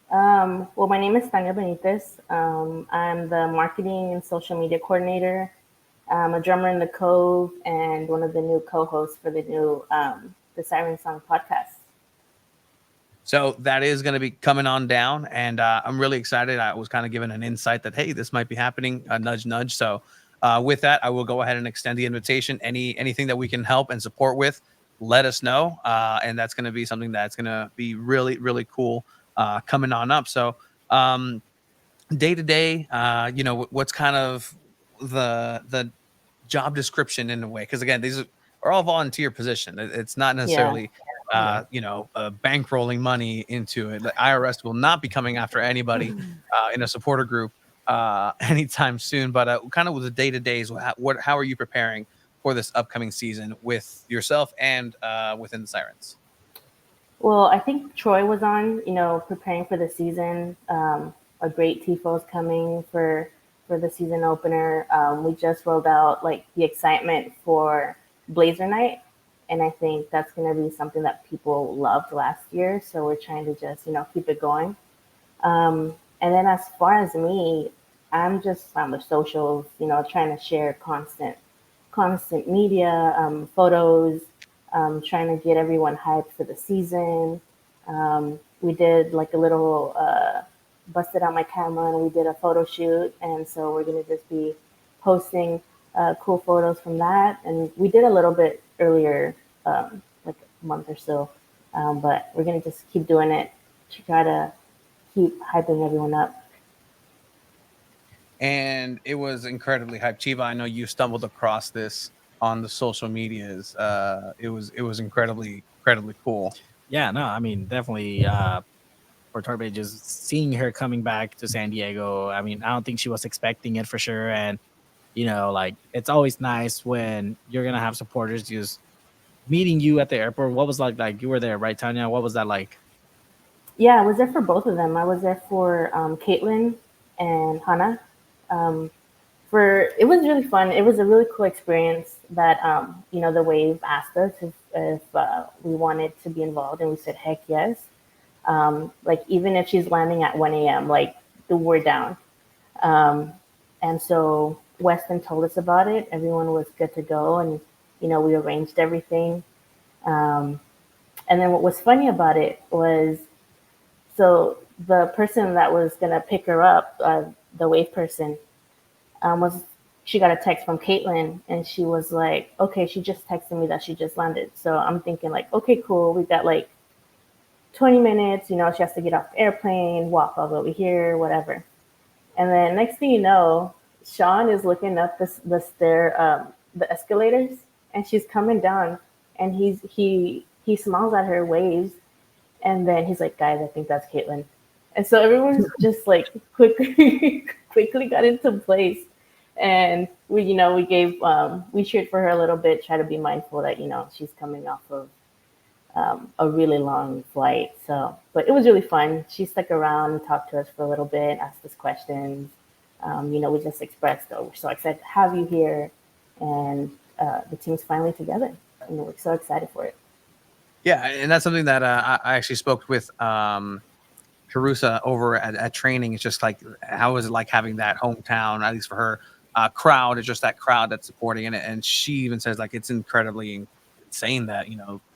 Well, my name is Tanya Benitez. I'm the marketing and social media coordinator. I'm a drummer in the Cove and one of the new co-hosts for the new the Siren Song podcast. So that is going to be coming on down, and I'm really excited. I was kind of given an insight that, hey, this might be happening, nudge, nudge. So with that, I will go ahead and extend the invitation. Anything that we can help and support with, let us know. And that's going to be something that's going to be really, really cool coming on up. So day to day, you know, what's kind of the job description in a way? Because again, these are all volunteer position. It's not necessarily you know, bankrolling money into it. The IRS will not be coming after anybody in a supporter group anytime soon. But kind of with the day to days, how are you preparing for this upcoming season with yourself and within the Sirens? Well, I think Troy was on, you know, preparing for the season. A great tifo is coming for the season opener. We just rolled out like the excitement for Blazer Night. And I think that's going to be something that people loved last year. So we're trying to just, you know, keep it going. And then as far as me, I'm just on the socials, you know, trying to share constant media, photos, trying to get everyone hyped for the season. We did like a little, busted out my camera and we did a photo shoot. And so we're going to just be posting cool photos from that. And we did a little bit earlier, like a month or so, but we're going to just keep doing it to try to keep hyping everyone up. And it was incredibly hyped. Chiva, I know you stumbled across this on the social medias. It was incredibly cool. Yeah, no, I mean, definitely for Torbe, just seeing her coming back to San Diego. I mean, I don't think she was expecting it for sure. And, like it's always nice when you're going to have supporters just meeting you at the airport. What was like you were there, right, Tanya? What was that like? Yeah, I was there for both of them. I was there for Caitlin and Hannah. Um, it was really fun. It was a really cool experience that the Wave asked us if we wanted to be involved, and we said heck yes. Like even if she's landing at 1 a.m., like we're down. And so Weston told us about it. Everyone was good to go, and we arranged everything. And then what was funny about it was, so the person that was gonna pick her up, the Wave person, she got a text from Caitlin, and she was like, okay, she just texted me that she just landed. So I'm thinking like, okay, cool. We got like 20 minutes, she has to get off the airplane, walk all over here, whatever. And then next thing you know, Sean is looking up the escalators, and she's coming down, and he smiles at her, waves, and then he's like, guys, I think that's Caitlin. And so everyone's just like quickly got into place. And we cheered for her a little bit, try to be mindful that, she's coming off of a really long flight. So, but it was really fun. She stuck around and talked to us for a little bit, asked us questions. We just expressed, oh, we're so excited to have you here. And the team's finally together. And we're so excited for it. Yeah, and that's something that I actually spoke with Carusa over at training. It's just like, how is it like having that hometown, at least for her, crowd? It's just that crowd that's supporting it. And she even says like it's incredibly insane that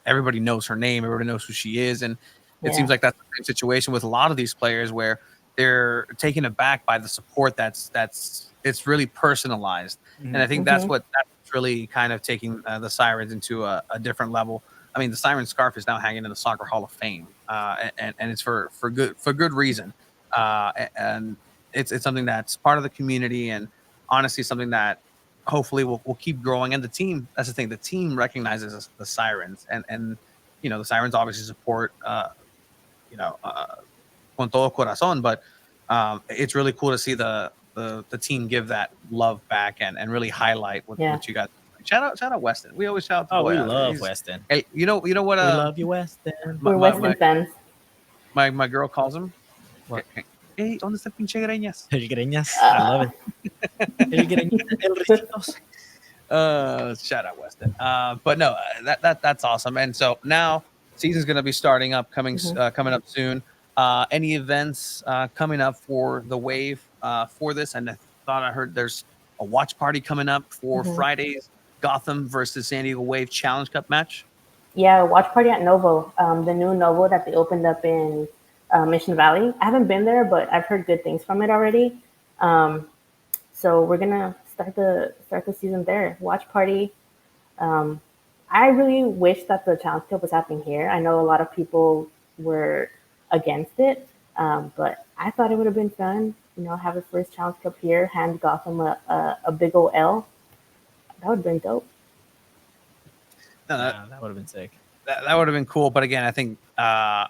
everybody knows her name, everybody knows who she is, and it seems like that's the same situation with a lot of these players where they're taken aback by the support it's really personalized. And I think that's really kind of taking the Sirens into a different level. I mean, the Siren scarf is now hanging in the Soccer Hall of Fame, and it's for good reason. And it's something that's part of the community, and honestly, something that hopefully will keep growing. And the team, that's the thing, the team recognizes the Sirens, and the Sirens obviously support con todo corazón, but it's really cool to see the team give that love back and really highlight what you got. Shout out Weston. We always shout out to we love Weston. Hey, you know what? We love you, Weston. We're Weston fans. My girl calls him. What? Hey, ¿dónde está pinche greñas? Greñas. I love it. Shout out Weston. But no, that's awesome. And so now season's going to be starting up, coming up soon. Any events coming up for the Wave for this? And I heard there's a watch party coming up for Friday's Gotham versus San Diego Wave Challenge Cup match. Yeah, watch party at Novo, the new Novo that they opened up in Mission Valley. I haven't been there, but I've heard good things from it already. So we're gonna start the season there. Watch party. I really wish that the Challenge Cup was happening here. I know a lot of people were against it, but I thought it would have been fun. Have the first Challenge Cup here, hand Gotham a big ol' L. That would have been dope. No, that would have been sick. That would have been cool. But again, I think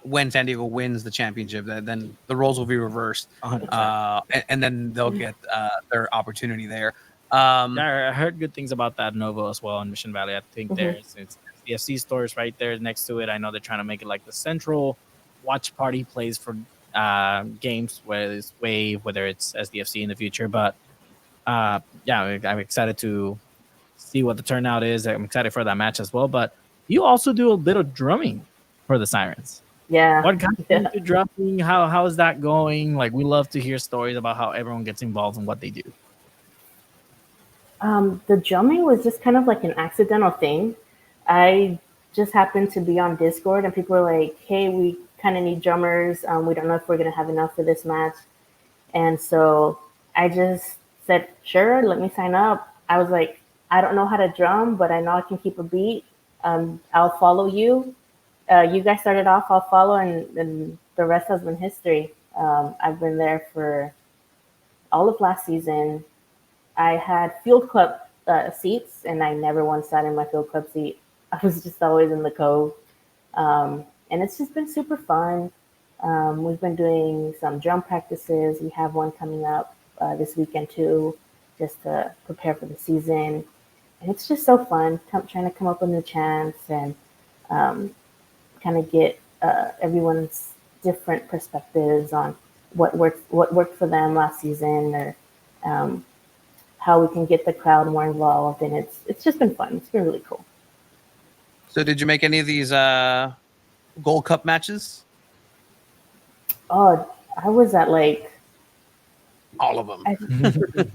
when San Diego wins the championship, then the roles will be reversed, and then they'll get their opportunity there. I heard good things about that Novo as well in Mission Valley. I think there's the FC stores right there next to it. I know they're trying to make it like the central watch party place for games, whether it's Wave, whether it's SDFC in the future. But I'm excited to see what the turnout is. I'm excited for that match as well. But you also do a bit of drumming for the Sirens. Yeah. What kind of drumming? How is that going? Like, we love to hear stories about how everyone gets involved and what they do. The drumming was just kind of like an accidental thing. I just happened to be on Discord, and people were like, hey, we kind of need drummers. We don't know if we're going to have enough for this match. And so I just said, sure, let me sign up. I was like, I don't know how to drum, but I know I can keep a beat. I'll follow you. You guys started off, I'll follow, and the rest has been history. I've been there for all of last season. I had field club seats, and I never once sat in my field club seat. I was just always in the cove. And it's just been super fun. We've been doing some drum practices. We have one coming up this weekend too, just to prepare for the season. And it's just so fun trying to come up with new chants and kind of get everyone's different perspectives on what worked for them last season, or how we can get the crowd more involved. And it's just been fun. It's been really cool. So did you make any of these Gold Cup matches? Oh, I was at like all of them.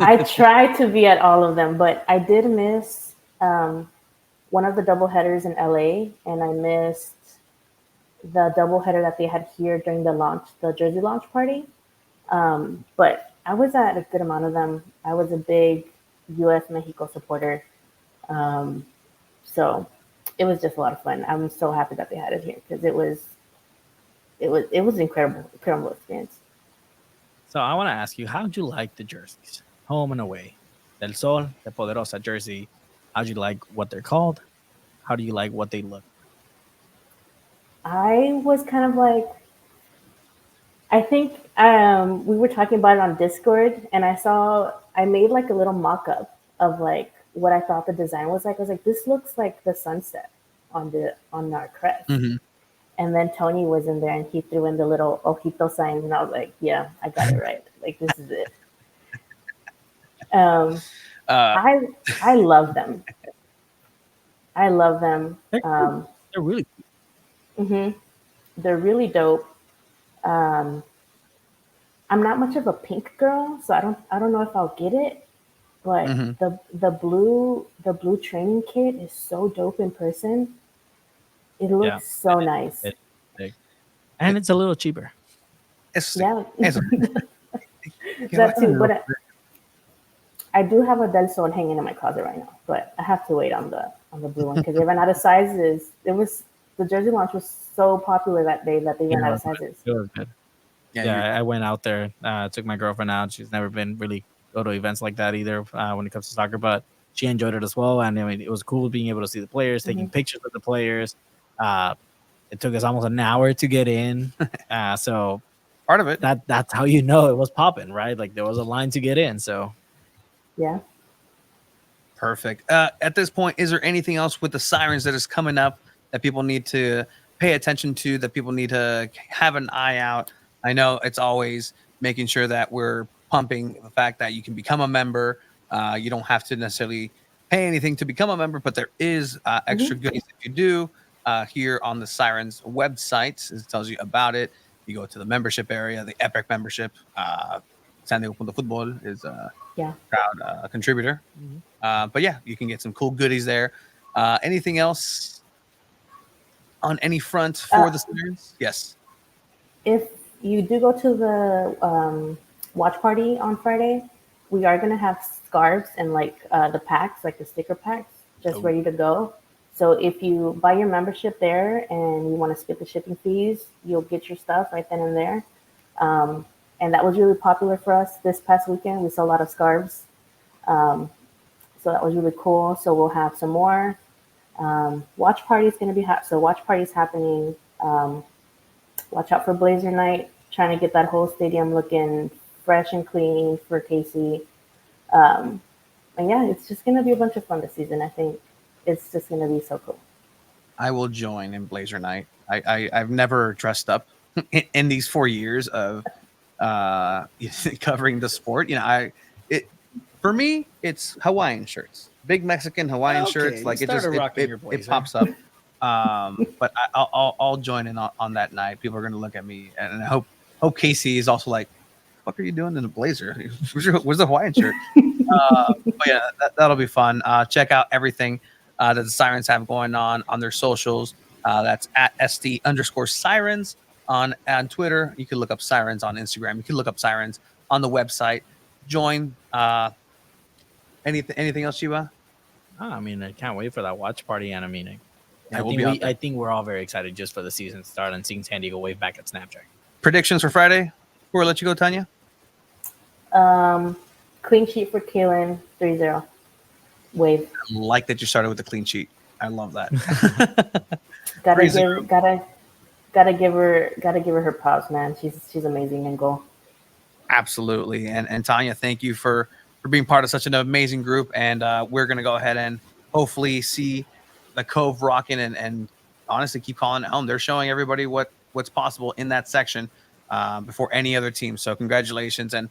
I tried to be at all of them, but I did miss one of the double headers in LA, and I missed the double header that they had here during the jersey launch party. But I was at a good amount of them. I was a big U.S. Mexico supporter, so it was just a lot of fun. I'm so happy that they had it here because it was an incredible experience. So I want to ask you, how'd you like the jerseys, home and away? Del Sol, the Poderosa jersey. How'd you like what they're called? How do you like what they look? I was kind of like, I think we were talking about it on Discord, and I made like a little mock-up of like what I thought the design was like. I was like, this looks like the sunset on our crest. Mm-hmm. And then Tony was in there and he threw in the little ojito sign, and I was like, yeah, I got it right. Like, this is it. I love them. I love them. They're really cool. They're really dope. I'm not much of a pink girl, so I don't know if I'll get it. But the blue training kit is so dope in person. It looks so nice. And it's a little cheaper. That too. But I do have a Del Sol hanging in my closet right now, but I have to wait on the blue one because they ran out of sizes. The jersey launch was so popular that day that they ran out of sizes. It was good. Yeah, I went out there, took my girlfriend out. She's never been really go to events like that either when it comes to soccer, but she enjoyed it as well. And I mean, it was cool being able to see the players, taking pictures of the players. It took us almost an hour to get in. So part of it, that's how you know it was popping, right? Like there was a line to get in. So yeah. Perfect. At this point, is there anything else with the Sirens that is coming up that people need to pay attention to, that people need to have an eye out? I know it's always making sure that we're pumping the fact that you can become a member. You don't have to necessarily pay anything to become a member, but there is extra goodies if you do. Here on the Sirens website, it tells you about it. You go to the membership area, the Epic membership. San Diego Punto Football is a proud contributor. But yeah, you can get some cool goodies there. Anything else on any front for the Sirens? Yes. If you do go to the watch party on Friday, we are going to have scarves and like the packs, like the sticker packs, just ready to go. So if you buy your membership there and you want to split the shipping fees, you'll get your stuff right then and there. And that was really popular for us this past weekend. We saw a lot of scarves. So that was really cool. So we'll have some more. Watch party is going to be so watch party is happening. Watch out for Blazer Night. Trying to get that whole stadium looking fresh and clean for Casey. And yeah, it's just going to be a bunch of fun this season. I think it's just going to be so cool. I will join in Blazer Night. I've never dressed up in these 4 years of covering the sport. For me, it's Hawaiian shirts, big Mexican Hawaiian shirts. Like it pops up. But I'll join in on that night. People are going to look at me, and I hope Casey is also like, "What are you doing in a blazer? Where's the Hawaiian shirt?" But yeah, that'll be fun. Check out everything that the Sirens have going on their socials. That's at SD_Sirens on Twitter. You can look up Sirens on Instagram. You can look up Sirens on the website. Join. Anything else, Shiva? I mean, I can't wait for that watch party. And I think we're all very excited just for the season to start and seeing San Diego wave back at Snapdragon. Predictions for Friday before I let you go, Tanya? Clean sheet for Kalen, 3-0. Wave. I like that you started with the clean sheet. I love that. gotta gotta give her props, man. She's amazing in goal. Absolutely. And Tanya, thank you for being part of such an amazing group. And we're going to go ahead and hopefully see the Cove rocking and honestly keep calling it home. They're showing everybody what's possible in that section before any other team. So congratulations. And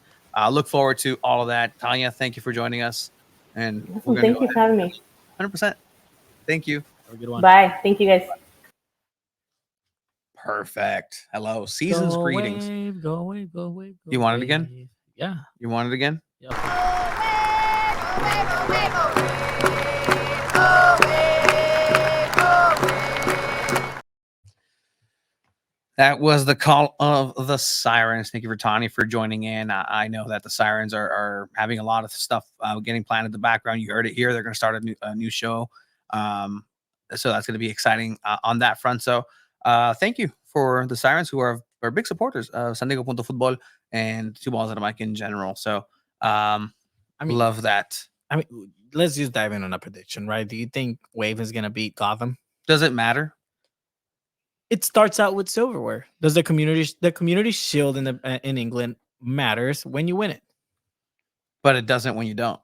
look forward to all of that. Tanya, thank you for joining us. And Awesome. Thank you for having me. 100%. Thank you. Have a good one. Bye. Thank you, guys. Perfect. Hello. Season's greetings. Wave, go wave, go wave. Go You want it wave. again? Yeah. You want it again? Yep. That was the call of the Sirens. Thank you for Tani for joining in. I know that the Sirens are having a lot of stuff getting planned in the background. You heard it here. They're going to start a new show. So that's going to be exciting on that front. So thank you for the Sirens, who are big supporters of San Diego Punto Football and Two Balls at a Mic in general. So love that. I mean, let's just dive in on a prediction, right? Do you think Wave is going to beat Gotham? Does it matter? It starts out with silverware. Does the community shield in England matters when you win it? But it doesn't when you don't.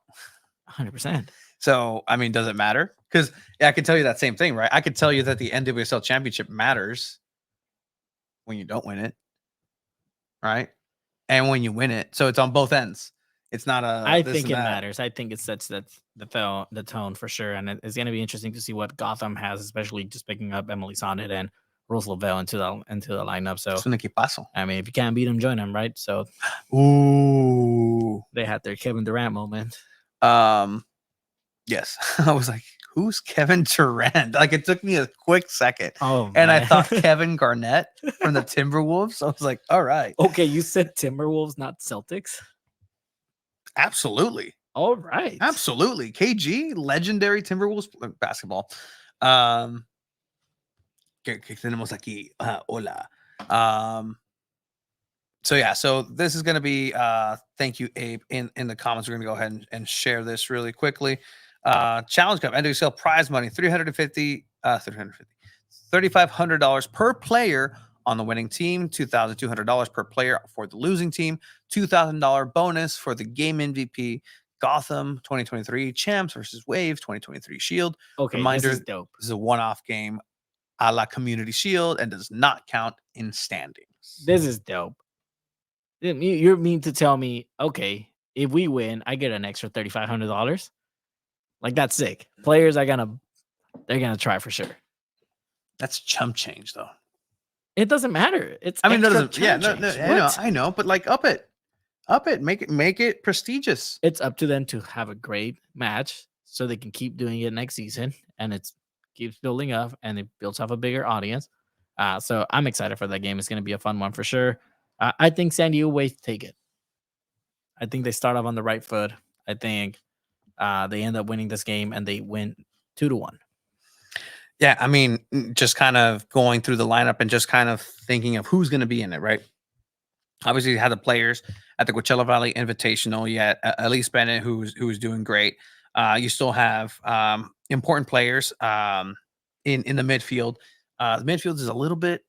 100%. So, I mean, does it matter? Because I can tell you that same thing, right? I could tell you that the NWSL championship matters when you don't win it, right? And when you win it. So it's on both ends. It's not a. I think it matters. I think it sets the tone for sure. And it's going to be interesting to see what Gotham has, especially just picking up Emily Sonnet and Rose Lavelle into the lineup. So es un equipazo. I mean, if you can't beat them, join them, right? So ooh, they had their Kevin Durant moment. Yes. I was like, who's Kevin Durant? Like, it took me a quick second. Oh, and I thought Kevin Garnett from the Timberwolves. I was like, all right. Okay, you said Timberwolves, not Celtics? Absolutely. All right. Absolutely. KG, legendary Timberwolves basketball. Que tenemos aquí? Hola. So yeah, so this is going to be thank you, Abe. In the comments, we're going to go ahead and share this really quickly. Challenge Cup, NWSL prize money, $3,500 per player on the winning team, $2,200 per player for the losing team, $2,000 bonus for the game MVP. Gotham 2023 champs versus Wave 2023 Shield. Okay, reminder, this is dope. This is a one-off game a la Community Shield and does not count in standings. This is dope. You mean to tell me, okay, if we win, I get an extra $3,500? Like, that's sick. Players they're gonna try for sure. That's chump change, though. It doesn't matter. It's I mean, it doesn't. chump Yeah, change. I know, but like up it, make it prestigious. It's up to them to have a great match so they can keep doing it next season, and it keeps building up, and it builds up a bigger audience. So I'm excited for that game. It's going to be a fun one for sure. I think San Diego Wave take it. I think they start off on the right foot. I think they end up winning this game, and they win 2-1. Yeah, I mean, just kind of going through the lineup and just kind of thinking of who's going to be in it, right? Obviously, you had the players at the Coachella Valley Invitational. You had Elise Bennett, who's doing great. You still have important players in the midfield. The midfield is a little bit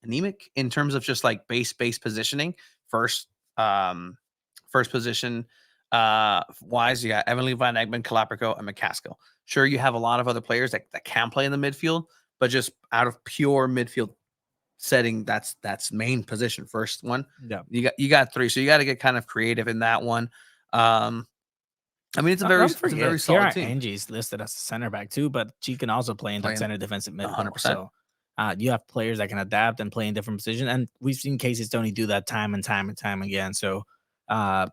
anemic in terms of just like base positioning. First position wise, you got Emily Van Egmond, Calaprico, and McCaskill. Sure, you have a lot of other players that can play in the midfield, but just out of pure midfield setting, that's main position. First one. Yeah. You got three, so you got to get kind of creative in that one. I mean, it's a very solid team. Angie's listed as a center back too, but she can also play in that center defensive midfield. 100%. So you have players that can adapt and play in different positions, and we've seen Casey Stoney do that time and time again. So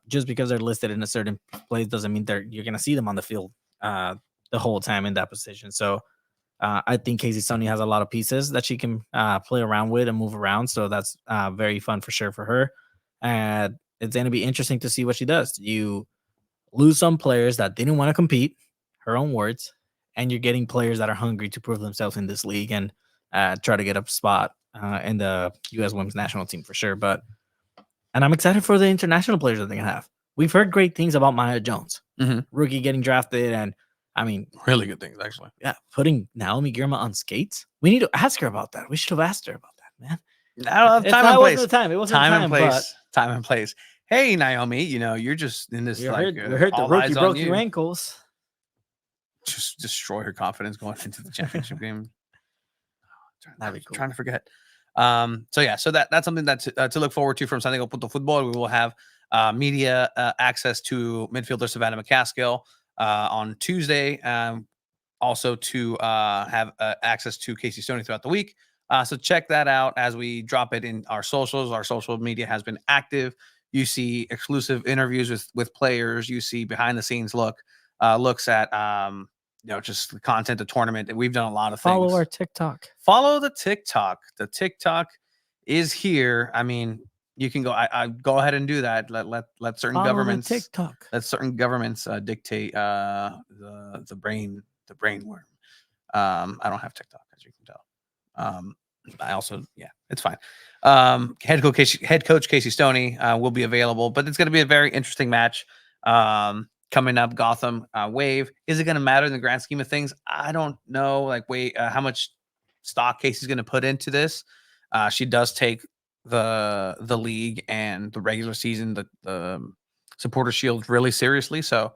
just because they're listed in a certain place doesn't mean you're going to see them on the field the whole time in that position. So I think Casey Stoney has a lot of pieces that she can play around with and move around. So that's very fun for sure for her. And it's going to be interesting to see what she does. You lose some players that didn't want to compete, her own words, and you're getting players that are hungry to prove themselves in this league and try to get a spot in the U.S. women's national team for sure. And I'm excited for the international players that they can have. We've heard great things about Maya Jones, rookie getting drafted, and I mean, really good things actually. Yeah, putting Naomi Girma on skates. We need to ask her about that. We should have asked her about that. man. I don't have time and It place. wasn't the time. It wasn't Time the and time, place. Time and place. Hey, Naomi, you're just in this we like heard the all rookie eyes on broke you. your ankles. Just destroy her confidence going into the championship game. That'd be cool. Trying to forget. So that's something that to look forward to from San Diego Punto Football. We will have media access to midfielder Savannah McCaskill on Tuesday. Also to have access to Casey Stoney throughout the week. So check that out as we drop it in our socials. Our social media has been active. You see exclusive interviews with players. You see behind the scenes looks at just the content, the tournament. We've done a lot of things. Follow our TikTok. Follow the TikTok. The TikTok is here. I mean, you can go. I go ahead and do that. Let certain governments TikTok. Let certain governments dictate the brainworm. I don't have TikTok, as you can tell. I also, it's fine. Head coach Casey Stoney will be available, but it's going to be a very interesting match. Coming up, Gotham Wave. Is it going to matter in the grand scheme of things? I don't know. Like, how much stock Casey's going to put into this? She does take the league and the regular season, the supporter shield really seriously. So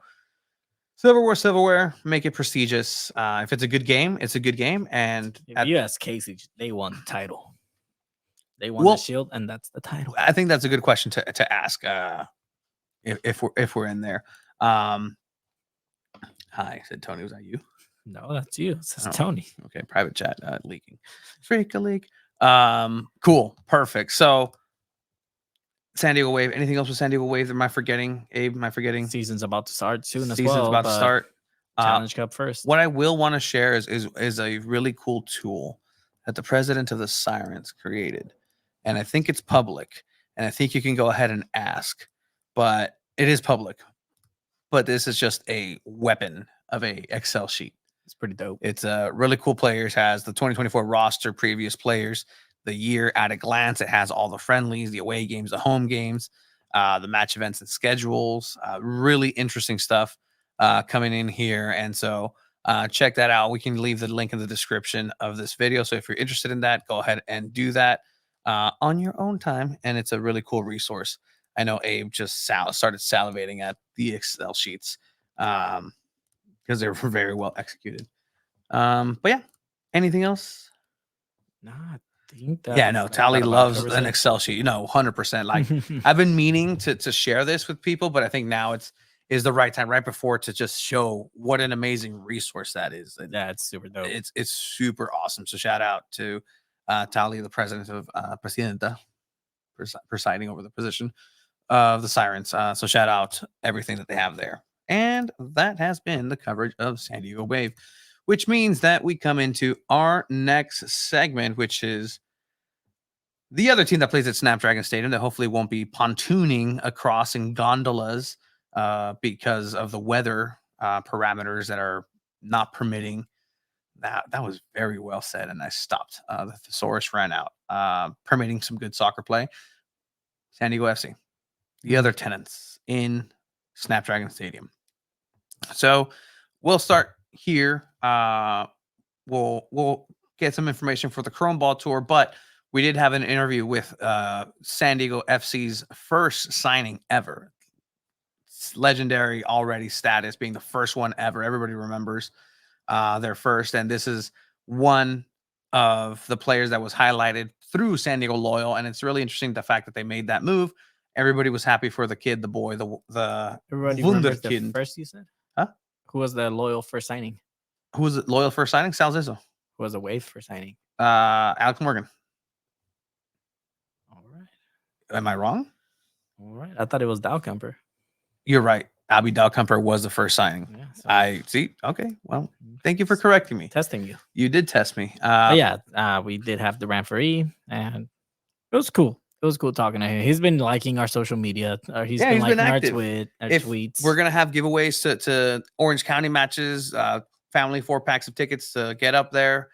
silverware, make it prestigious. If it's a good game, it's a good game. And if you ask Casey, they won the title. They won the shield, and that's the title. I think that's a good question to ask. If we're in there. Hi, said Tony. Was that you? No, that's you. It says Tony. Okay, private chat leaking. Freak a leak. Cool, perfect. So San Diego Wave. Anything else with San Diego Wave? Am I forgetting? Abe, am I forgetting? Season's about to start soon as well. Season's about to start. Challenge Cup first. What I will want to share is a really cool tool that the president of the Sirens created. And I think it's public. And I think you can go ahead and ask. But it is public. But this is just a weapon of a Excel sheet. It's pretty dope. It's really cool. Players has the 2024 roster, previous players, the year at a glance. It has all the friendlies, the away games, the home games, the match events and schedules. Really interesting stuff coming in here. And so check that out. We can leave the link in the description of this video. So if you're interested in that, go ahead and do that on your own time. And it's a really cool resource. I know Abe just started salivating at the Excel sheets because they were very well executed. But yeah, anything else? Nah, I think that. Yeah, no, Tally loves an Excel sheet. 100%. Like I've been meaning to share this with people, but I think now is the right time, right before, to just show what an amazing resource that is. Yeah, it's super dope. It's super awesome. So shout out to Tally, the president of Presidenta, presiding over the position of the Sirens. So shout out everything that they have there. And that has been the coverage of San Diego Wave, which means that we come into our next segment, which is the other team that plays at Snapdragon Stadium that hopefully won't be pontooning across in gondolas because of the weather parameters that are not permitting. That was very well said, and I stopped. The thesaurus ran out. Permitting some good soccer play. San Diego FC. The other tenants in Snapdragon Stadium. So we'll start here. We'll get some information for the Chrome Ball Tour, but we did have an interview with San Diego FC's first signing ever. It's legendary already status, being the first one ever. Everybody remembers their first, and this is one of the players that was highlighted through San Diego Loyal, and it's really interesting the fact that they made that move. Everybody was happy for the kid, the boy, the Everybody remembers the Wunderkind. first, you said? Huh? Who was the Loyal first signing? Who was it? Loyal first signing? Sal Zizzo. Who was the Wave first signing? Alex Morgan. All right. Am I wrong? All right. I thought it was Dalcumper. You're right. Abby Dalcumper was the first signing. Yeah, so I see. Okay. Well, thank you for correcting me. testing you. You did test me. We did have the Ranfree, and it was cool. It was cool talking to him. He's been liking our social media. He's been liking our tweets. We're gonna have giveaways to Orange County matches, family 4-packs of tickets to get up there.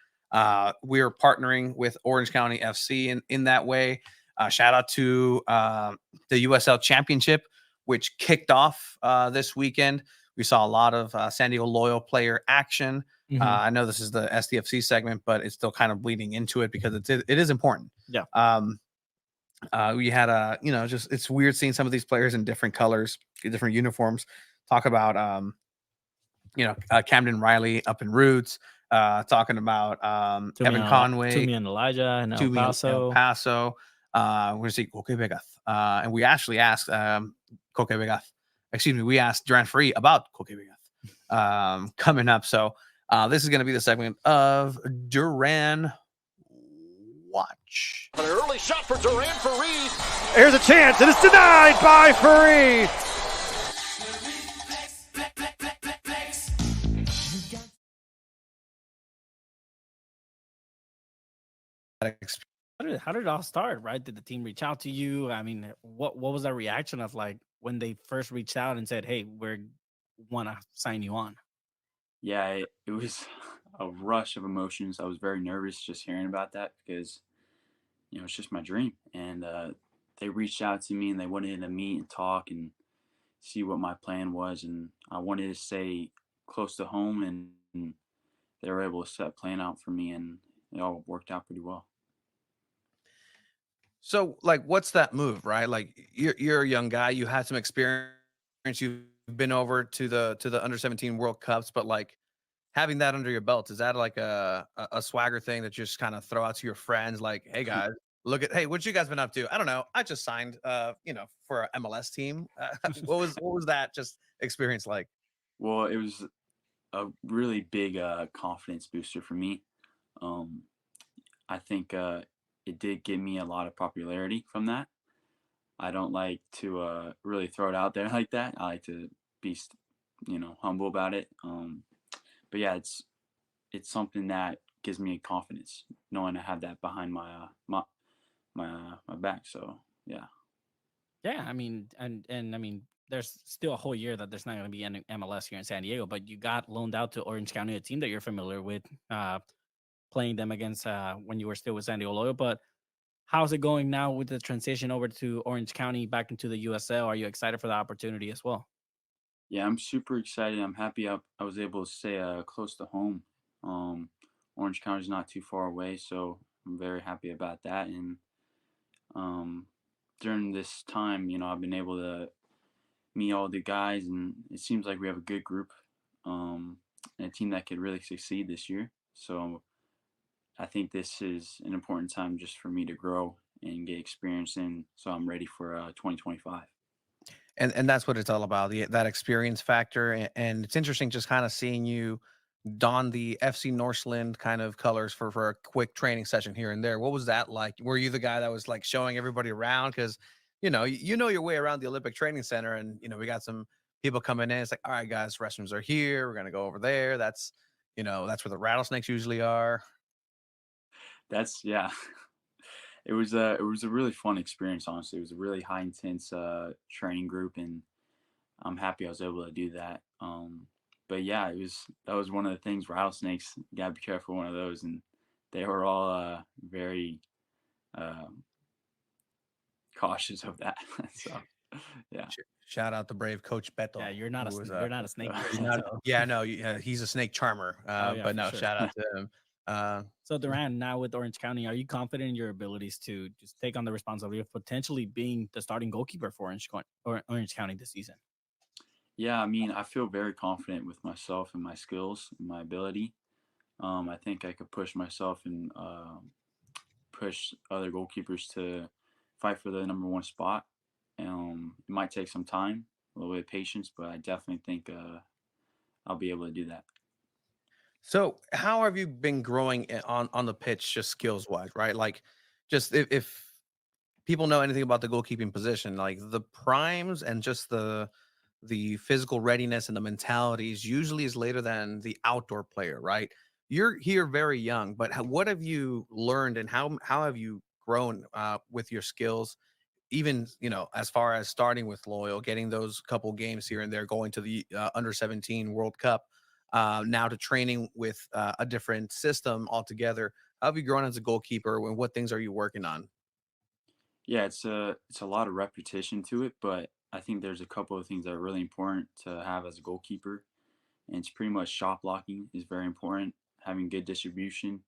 We are partnering with Orange County FC in that way. Shout out to the USL Championship, which kicked off this weekend. We saw a lot of San Diego Loyal player action. Mhm. I know this is the SDFC segment, but it's still kind of bleeding into it because it is important. Yeah. Um, we had just it's weird seeing some of these players in different colors, different uniforms. Talk about Camden Riley up in Roots, talking about Evan Conway, Toomey and Elijah in El Toomey in El Paso. Paso. We're gonna see Coque Vegas. And we actually asked Coque Vegas. Excuse me, we asked Duran Free about Coque Vegas coming up. So this is gonna be the segment of Duran Watch. An early shot for Duran for Reed. Here's a chance, and it's denied by Fareed. How did it all start? Right? Did the team reach out to you? I mean, what was that reaction of like when they first reached out and said, "Hey, we want to sign you on"? Yeah, it was a rush of emotions. I was very nervous just hearing about that because it's just my dream. And they reached out to me and they wanted to meet and talk and see what my plan was. And I wanted to stay close to home, and they were able to set a plan out for me, and it all worked out pretty well. So, like, what's that move, right? Like, you're a young guy, you had some experience, you've been over to the under 17 World Cups, but like having that under your belt, is that like a swagger thing that you just kind of throw out to your friends, like, hey guys, hey, what you guys been up to? I don't know. I just signed for an MLS team. What was that just experience like? Well, it was a really big confidence booster for me. Um, I think it did give me a lot of popularity from that. I don't like to really throw it out there like that. I like to be, humble about it. But yeah, it's something that gives me confidence knowing I have that behind my back. So yeah. Yeah, I mean, and I mean, there's still a whole year that there's not going to be any MLS here in San Diego, but you got loaned out to Orange County, a team that you're familiar with, playing them against when you were still with San Diego Loyal. But how's it going now with the transition over to Orange County back into the USL? Are you excited for the opportunity as well? Yeah, I'm super excited. I'm happy I was able to stay close to home. Um, Orange County's not too far away, so I'm very happy about that. And um, during this time, I've been able to meet all the guys, and it seems like we have a good group, and a team that could really succeed this year. So I think this is an important time just for me to grow and get experience in, so I'm ready for 2025. And that's what it's all about, that experience factor. And it's interesting just kind of seeing you don the FC Northland kind of colors for a quick training session here and there. What was that like? Were you the guy that was like showing everybody around? Because you know your way around the Olympic Training Center, and we got some people coming in. It's like, all right, guys, restrooms are here. We're gonna go over there. That's where the rattlesnakes usually are. That's yeah. It was a really fun experience. Honestly, it was a really high intense training group, and I'm happy I was able to do that. But yeah, that was one of the things. Rattlesnakes, you gotta be careful one of those, and they were all very uh, cautious of that. So yeah. Shout out the brave Coach Beto. Yeah, you're not who was, you're not a snake he's person. not, So. yeah, no, he's a snake charmer. Oh yeah, But for no, sure. shout out to him. So Duran, now with Orange County, are you confident in your abilities to just take on the responsibility of potentially being the starting goalkeeper for Orange County this season? Yeah, I mean, I feel very confident with myself and my skills and my ability. I think I could push myself and push other goalkeepers to fight for the number one spot. It might take some time, a little bit of patience, but I definitely think I'll be able to do that. So, how have you been growing on the pitch, just skills wise, right? Like, just if people know anything about the goalkeeping position, like the primes and just the physical readiness and the mentalities usually is later than the outdoor player, right? You're here very young, but what have you learned, and how have you grown with your skills? Even as far as starting with Loyal, getting those couple games here and there, going to the under 17 World Cup, now to training with a different system altogether. How have you grown as a goalkeeper, and what things are you working on? Yeah, it's a lot of repetition to it, but I think there's a couple of things that are really important to have as a goalkeeper. and it's pretty much shot blocking is very important. Having good distribution,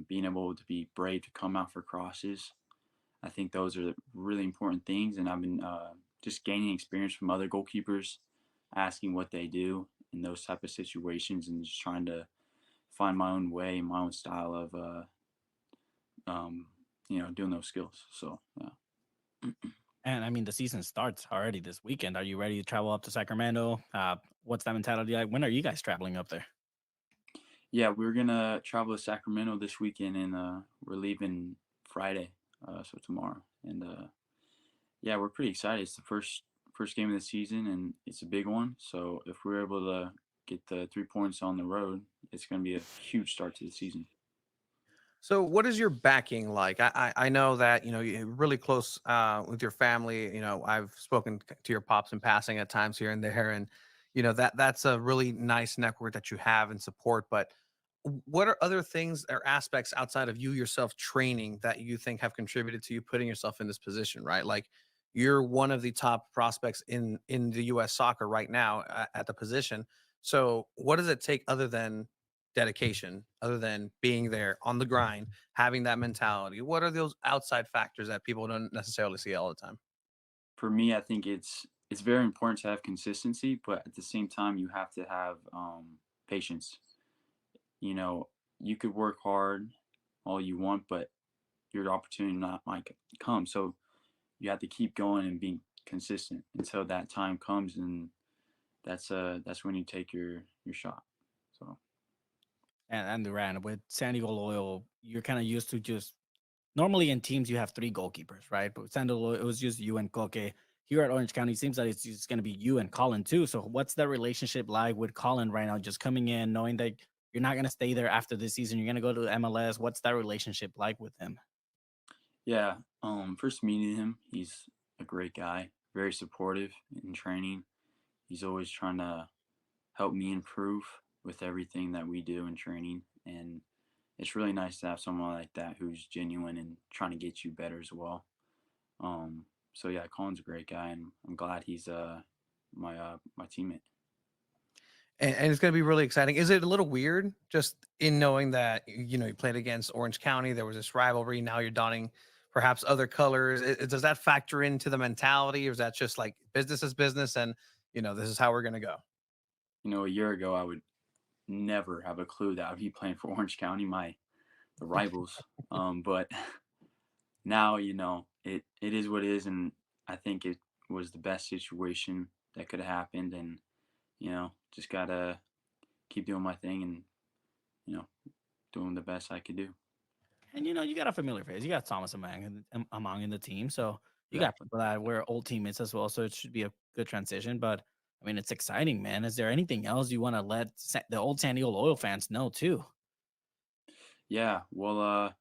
being able to be brave to come out for crosses. I think those are really important things, and I've been just gaining experience from other goalkeepers, asking what they do in those type of situations, and just trying to find my own way, my own style of doing those skills. So yeah. And I mean, the season starts already this weekend. Are you ready to travel up to Sacramento? What's that mentality like? When are you guys traveling up there? Yeah, we're gonna travel to Sacramento this weekend, and we're leaving Friday, so tomorrow. And yeah, we're pretty excited. It's the first game of the season, and it's a big one. So if we're able to get the 3 points on the road, it's gonna be a huge start to the season. So, what is your backing like? I know that you're really close with your family. I've spoken to your pops in passing at times here and there, and that's a really nice network that you have and support. But what are other things or aspects outside of you yourself training that you think have contributed to you putting yourself in this position? Right, like you're one of the top prospects in the U.S. soccer right now at the position. So, what does it take other than dedication, other than being there on the grind, having that mentality? What are those outside factors that people don't necessarily see all the time? For me, I think it's very important to have consistency, but at the same time, you have to have patience. You know, you could work hard all you want, but your opportunity not might come. So you have to keep going and being consistent until that time comes, and that's when you take your shot. So And Duran, with San Diego Loyal, you're kind of used to just normally in teams you have three goalkeepers, right? But with San Diego Loyal, it was just you and Koke. Here at Orange County, it seems like it's just going to be you and Colin too. So what's that relationship like with Colin right now? Just coming in, knowing that you're not going to stay there after this season, you're going to go to MLS. What's that relationship like with him? yeah, first meeting him, he's a great guy, very supportive in training. He's always trying to help me improve with everything that we do in training, and it's really nice to have someone like that who's genuine and trying to get you better as well. So yeah, Colin's a great guy, and I'm glad he's my teammate. And it's going to be really exciting. Is it a little weird just in knowing that you played against Orange County? There was this rivalry. Now you're donning perhaps other colors. Does that factor into the mentality, or is that just like business is business, and this is how we're going to go? A year ago, I would never have a clue that I'd be playing for Orange County, the rivals. But now it is what it is, and I think it was the best situation that could have happened, and just gotta keep doing my thing and doing the best I could do. And you got a familiar face. You got Thomas Among in the team, so you Yeah. got people that we're old teammates as well. So it should be a good transition. But I mean, it's exciting, man. Is there anything else you want to let the old San Diego Loyal fans know too? Yeah, well,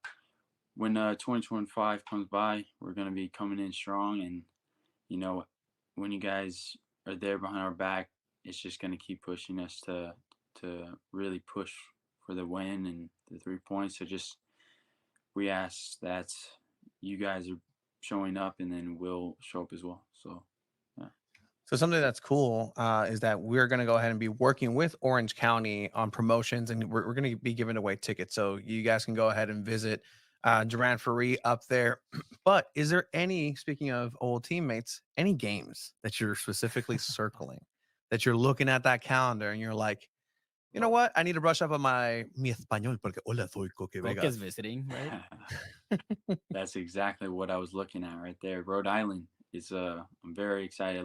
when 2025 comes by, we're gonna be coming in strong, and you know, when you guys are there behind our back, it's just gonna keep pushing us to really push for the win and the 3 points. So just we ask that you guys are showing up, and then we'll show up as well. So yeah. So something that's cool is that we're going to go ahead and be working with Orange County on promotions, and we're going to be giving away tickets. So you guys can go ahead and visit Duran up there. But is there speaking of old teammates, any games that you're specifically circling, that you're looking at that calendar and you're like, you know what? I need to brush up on mi español porque hola soy Coque Book Vegas. is visiting, right? That's exactly what I was looking at right there. Rhode Island is I'm very excited.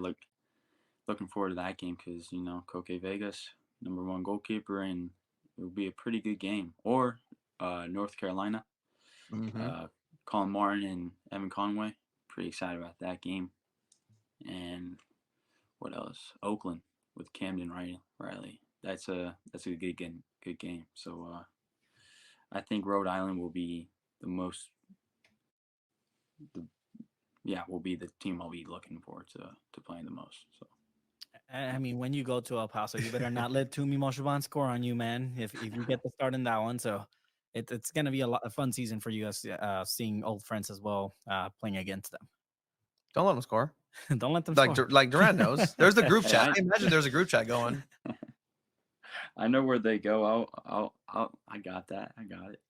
Looking forward to that game because Coque Vegas, #1 goalkeeper, and it will be a pretty good game. Or North Carolina, Mhm. Colin Martin and Evan Conway. Pretty excited about that game. And what else? Oakland with Camden Riley. That's a good game. Good game. So I think Rhode Island will be will be the team I'll be looking forward to playing the most. So. I mean, when you go to El Paso, you better not let Tumi Moshaban score on you, man. If you get the start in that one, so it's gonna be a fun season for you guys, seeing old friends as well, playing against them. Don't let them score. Don't let them Like score. Duran knows. There's the group Hey, chat. I imagine there's a group chat going. I know where they go. I got that. I got it.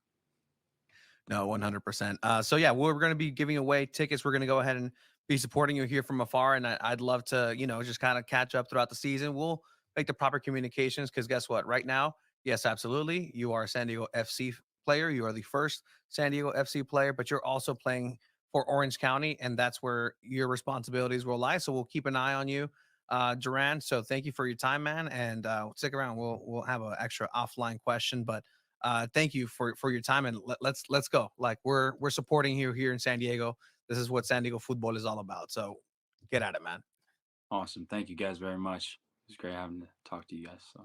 No, 100%. So yeah, we're going to be giving away tickets. We're going to go ahead and be supporting you here from afar, and I'd love to, just kind of catch up throughout the season. We'll make the proper communications because guess what? Right now, yes, absolutely, you are a San Diego FC player. You are the first San Diego FC player, but you're also playing for Orange County, and that's where your responsibilities will lie. So we'll keep an eye on you, Duran. So thank you for your time, man, and stick around. We'll have an extra offline question, but thank you for your time, and let's go. Like we're supporting you here in San Diego. This is what San Diego football is all about. So get at it, man. Awesome. Thank you guys very much. It was great having to talk to you guys. So.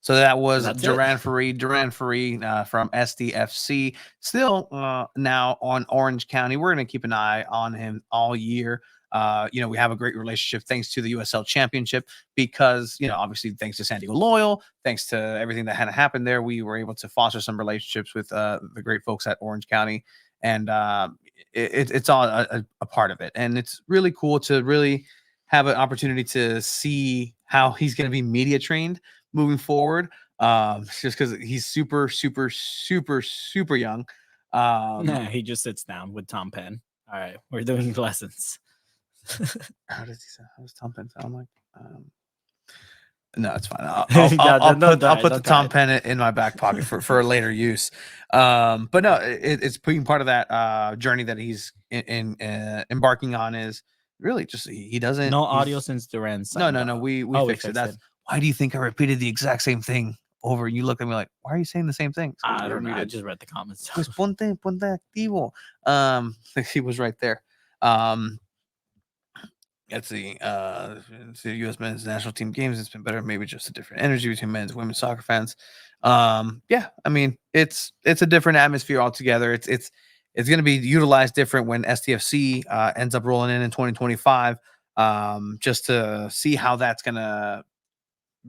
So that was That's it. Duran Free from SDFC. Still now on Orange County. We're going to keep an eye on him all year. We have a great relationship thanks to the USL Championship because, obviously thanks to San Diego Loyal, thanks to everything that had happened there, we were able to foster some relationships with the great folks at Orange County. And it's all a part of it. And it's really cool to really have an opportunity to see how he's going to be media trained moving forward. Just because he's super, super, super, super young. Nah, he just sits down with Tom Penn. All right, we're doing lessons. How does Tom Penn sound like? No, it's fine. I'll put the Tom Penn in my back pocket for later use. But no, it's being part of that journey that he's embarking on is really just he doesn't. No audio since Duran. No. We fixed it. That's why do you think I repeated the exact same thing over? And you look at me like, why are you saying the same thing? So I don't know. I just read the comments. Pues ponte activo. He was right there. Let's see. The U.S. men's national team games. It's been better. Maybe just a different energy between men's and women's soccer fans. Yeah, I mean, it's a different atmosphere altogether. It's going to be utilized different when STFC ends up rolling in 2025. Just to see how that's going to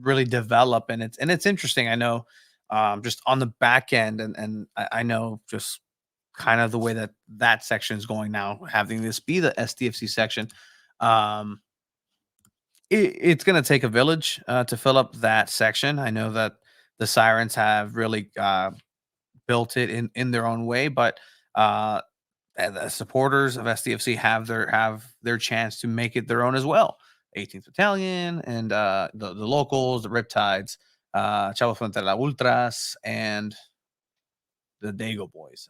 really develop, and it's interesting. I know, just on the back end, and I know just kind of the way that section is going now, having this be the SDFC section. It's going to take a village to fill up that section. I know that the Sirens have really built it in their own way, but and the supporters of SDFC have their chance to make it their own as well. 18th Battalion and the locals, the Riptides, Chavos Frente la Ultras, and the Dago Boys.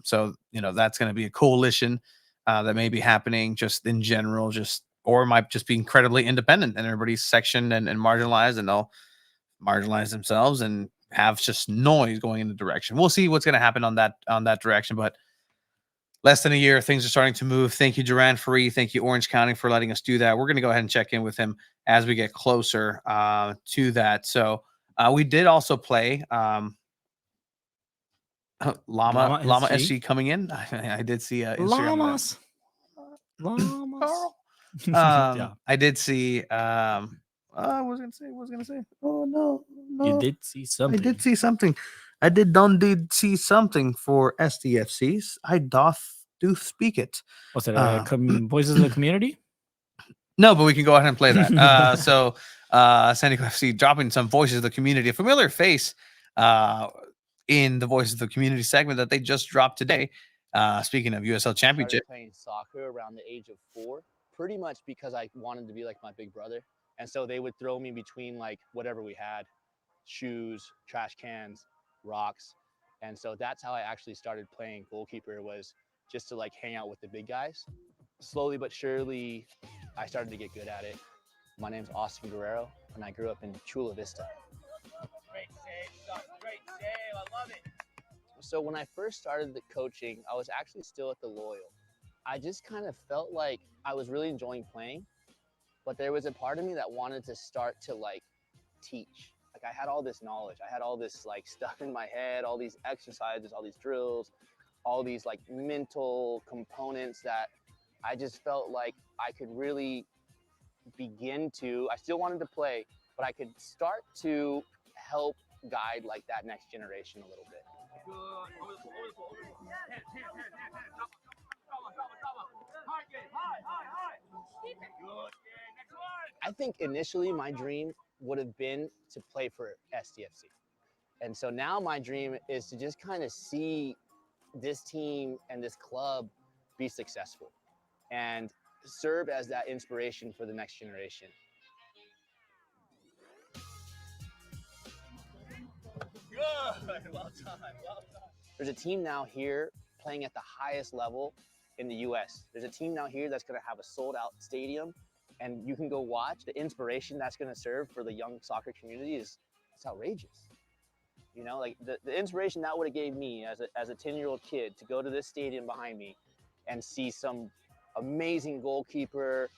So that's going to be a coalition that may be happening just in general, or might just be incredibly independent, and everybody's sectioned and marginalized, and they'll marginalize themselves and have just noise going in the direction. We'll see what's going to happen on that direction, but less than a year, things are starting to move. Thank you, Duran Free. Thank you, Orange County, for letting us do that. We're going to go ahead and check in with him as we get closer to that. So we did also play Llama SG coming in. I did see Instagram. Llamas. Yeah. I did see. I was gonna say. Oh no! You did see something. I did see something. I did see something for SDFCs. I do speak it. Was it Voices of the Community? No, but we can go ahead and play that. So San Diego FC dropping some Voices of the Community, a familiar face in the Voices of the Community segment that they just dropped today. Speaking of USL Championship. I started playing soccer around the age of 4, pretty much because I wanted to be like my big brother. And so they would throw me between like whatever we had, shoes, trash cans, rocks. And so that's how I actually started playing goalkeeper, was just to like hang out with the big guys. slowly but surely, I started to get good at it. My name's Austin Guerrero, and I grew up in Chula Vista. Great save, Doc. Great save. I love it. So when I first started the coaching, I was actually still at the Loyal. I just kind of felt like I was really enjoying playing, but there was a part of me that wanted to start to like teach. Like I had all this knowledge, I had all this like stuff in my head, all these exercises, all these drills, all these like mental components that I just felt like I could really begin to, I still wanted to play, but I could start to help guide like that next generation a little bit. I think initially my dream would have been to play for SDFC. And so now my dream is to just kind of see this team and this club be successful and serve as that inspiration for the next generation. Good, well done, well done. There's a team now here playing at the highest level in the US. There's a team now here that's gonna have a sold out stadium and you can go watch. The inspiration that's gonna serve for the young soccer community is it's outrageous. You know, like the inspiration that would have gave me as a 10-year-old kid to go to this stadium behind me and see some amazing goalkeeper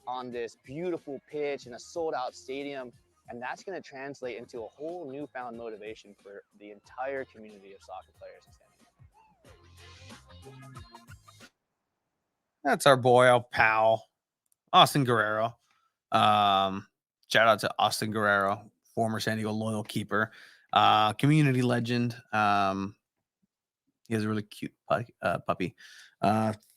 on this beautiful pitch in a sold out stadium. And that's going to translate into a whole newfound motivation for the entire community of soccer players in San Diego. That's our boy, our pal, Austin Guerrero. Shout out to Austin Guerrero, former San Diego Loyal keeper, community legend. He has a really cute puppy.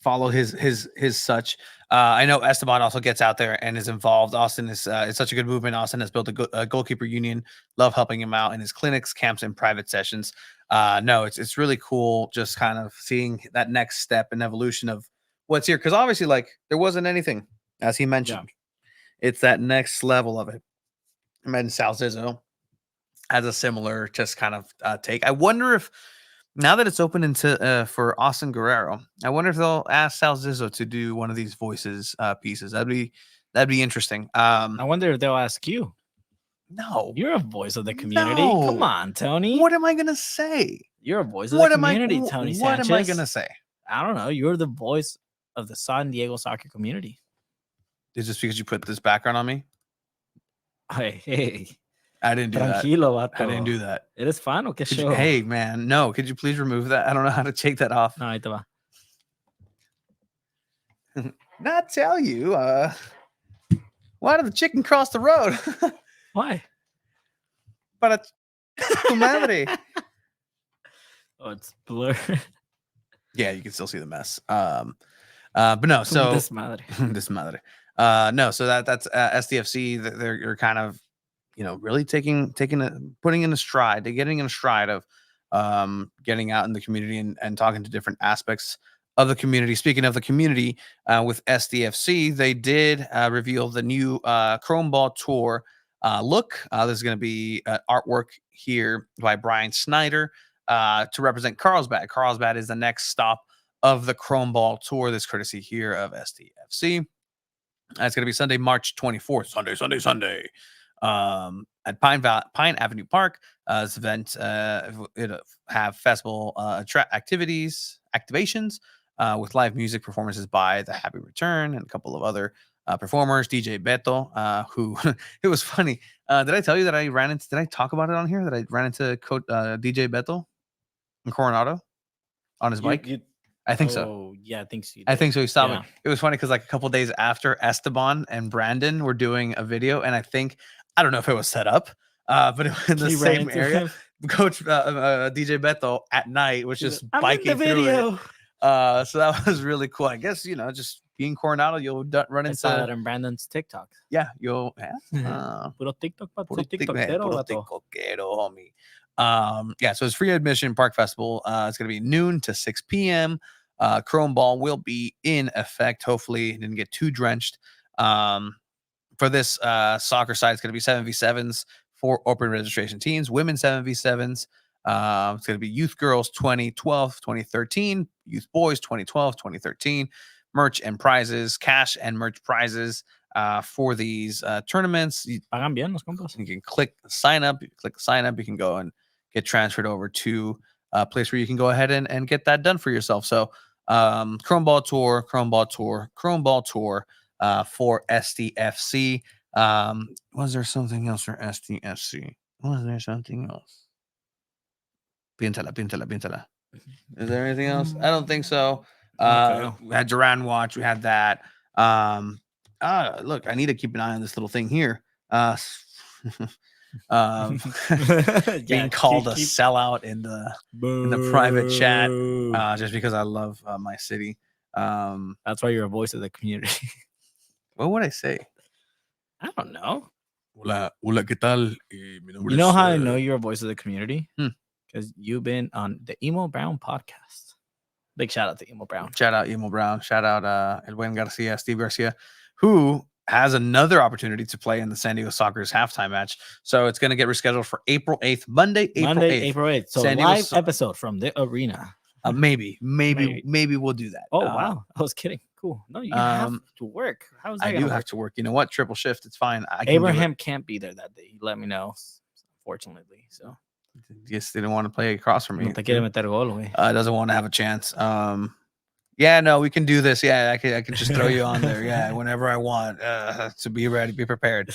Follow his such. I know Esteban also gets out there and is involved. Austin is it's such a good movement. Austin has built a goalkeeper union. Love helping him out in his clinics, camps, and private sessions. No, it's really cool just kind of seeing that next step and evolution of what's here. Because obviously, like there wasn't anything, as he mentioned. Yeah. It's that next level of it. I mean, Sal Zizzo has a similar just kind of take. I wonder if now that it's open into for Austin Guerrero, I wonder if they'll ask Sal Zizzo to do one of these voices pieces. That'd be interesting. I wonder if they'll ask you. No, you're a voice of the community. No. Come on, Tony. What am I gonna say? You're a voice of the community, Tony Sanchez. What am I gonna say? I don't know. You're the voice of the San Diego soccer community. Is this because you put this background on me? Hey. I didn't do Tranquilo, that. Vato. I didn't do that. It is fine. Okay, sure. Hey, man. No, could you please remove that? I don't know how to take that off. No, ahí te va. Not tell you. Why did the chicken cross the road? Why? Para tu madre. Oh, it's blurred. Yeah, you can still see the mess. But no, so this madre. This madre. No, so that's SDFC. They're kind of, really getting in a stride of getting out in the community and talking to different aspects of the community. Speaking of the community, with SDFC, they did reveal the new Chrome Ball Tour look. This is going to be artwork here by Brian Snyder to represent Carlsbad. Carlsbad is the next stop of the Chrome Ball Tour. This courtesy here of SDFC. It's going to be Sunday, March 24th. Sunday. At Pine Avenue Park. This event it'll have festival activations with live music performances by The Happy Return and a couple of other performers. DJ Beto, who it was funny. Did I tell you that did I talk about it on here that I ran into DJ Beto in Coronado on his bike? I think so. Oh, yeah, I think so. I think so. He stopped me. It was funny because like a couple days after, Esteban and Brandon were doing a video, and I don't know if it was set up, but it was in the same area. Coach DJ Beto at night was just biking through it. So that was really cool. I guess just being Coronado, you'll run into that in Brandon's TikTok. Yeah, you'll puro TikTok, puro TikTokero, homie. Yeah, so it's free admission, Park Festival. It's gonna be noon to 6 p.m. Chrome Ball will be in effect. Hopefully, it didn't get too drenched. For this soccer side, it's going to be 7v7s for open registration teams, women 7v7s. It's going to be youth girls 2012, 2013, youth boys 2012, 2013. merch and prizes, cash and merch prizes for these tournaments. Pagan bien los compas. You can click sign up. You click sign up. You can go and get transferred over to a place where you can go ahead and get that done for yourself. So Chrome Ball Tour for SDFC. Was there something else for SDFC? Was there something else? Piéntala. Is there anything else? I don't think so. We had Duran watch. We had that. Look, I need to keep an eye on this little thing here. Being called a sellout in the private chat, just because I love my city. That's why you're a voice of the community. What would I say? I don't know. Hola, ¿qué tal? You know how I know you're a voice of the community? Because you've been on the Emo Brown podcast. Big shout out to Emo Brown. Shout out Emo Brown. Shout out El Buen Garcia, Steve Garcia, who has another opportunity to play in the San Diego Soccer's halftime match. So it's going to get rescheduled for April 8th, Monday, April 8th. So live episode from the arena. Maybe we'll do that. Oh, wow. I was kidding. Cool. No, you have to work. How's that? I do have to work. You know what? Triple shift. It's fine. Abraham can't be there that day. He let me know, unfortunately. So just didn't want to play across from me. No te quiere meter gol, güey. Doesn't want to have a chance. Yeah, no, we can do this. Yeah, I can just throw you on there. Yeah, whenever I want. To be ready, be prepared.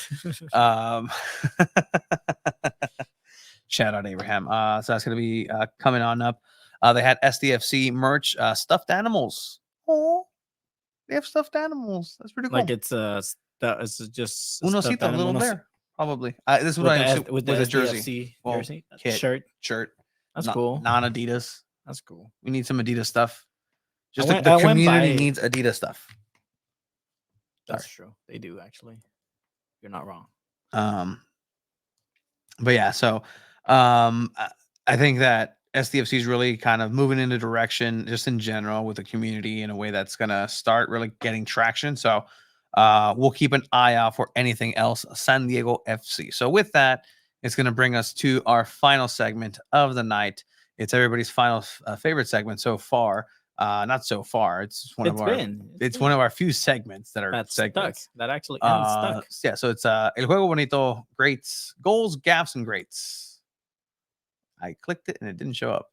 Shout out Abraham. So that's gonna be coming on up. They had SDFC merch, stuffed animals. Oh, they have stuffed animals. That's pretty cool. Like it's just Unosito, a little bear, probably. This is what I assume with a jersey, shirt. That's cool. Non-Adidas. That's cool. We need some Adidas stuff. Just the community needs Adidas stuff. That's true. They do actually. You're not wrong. But yeah, so I think that SDFC is really kind of moving in a direction just in general with the community in a way that's going to start really getting traction. So we'll keep an eye out for anything else San Diego FC. So with that, it's going to bring us to our final segment of the night. It's everybody's final favorite segment so far. Not so far. It's one of our few segments that are segments. Stuck. That actually stuck. Yeah, so it's El Juego Bonito greats, goals, gaffes, and greats. I clicked it and it didn't show up.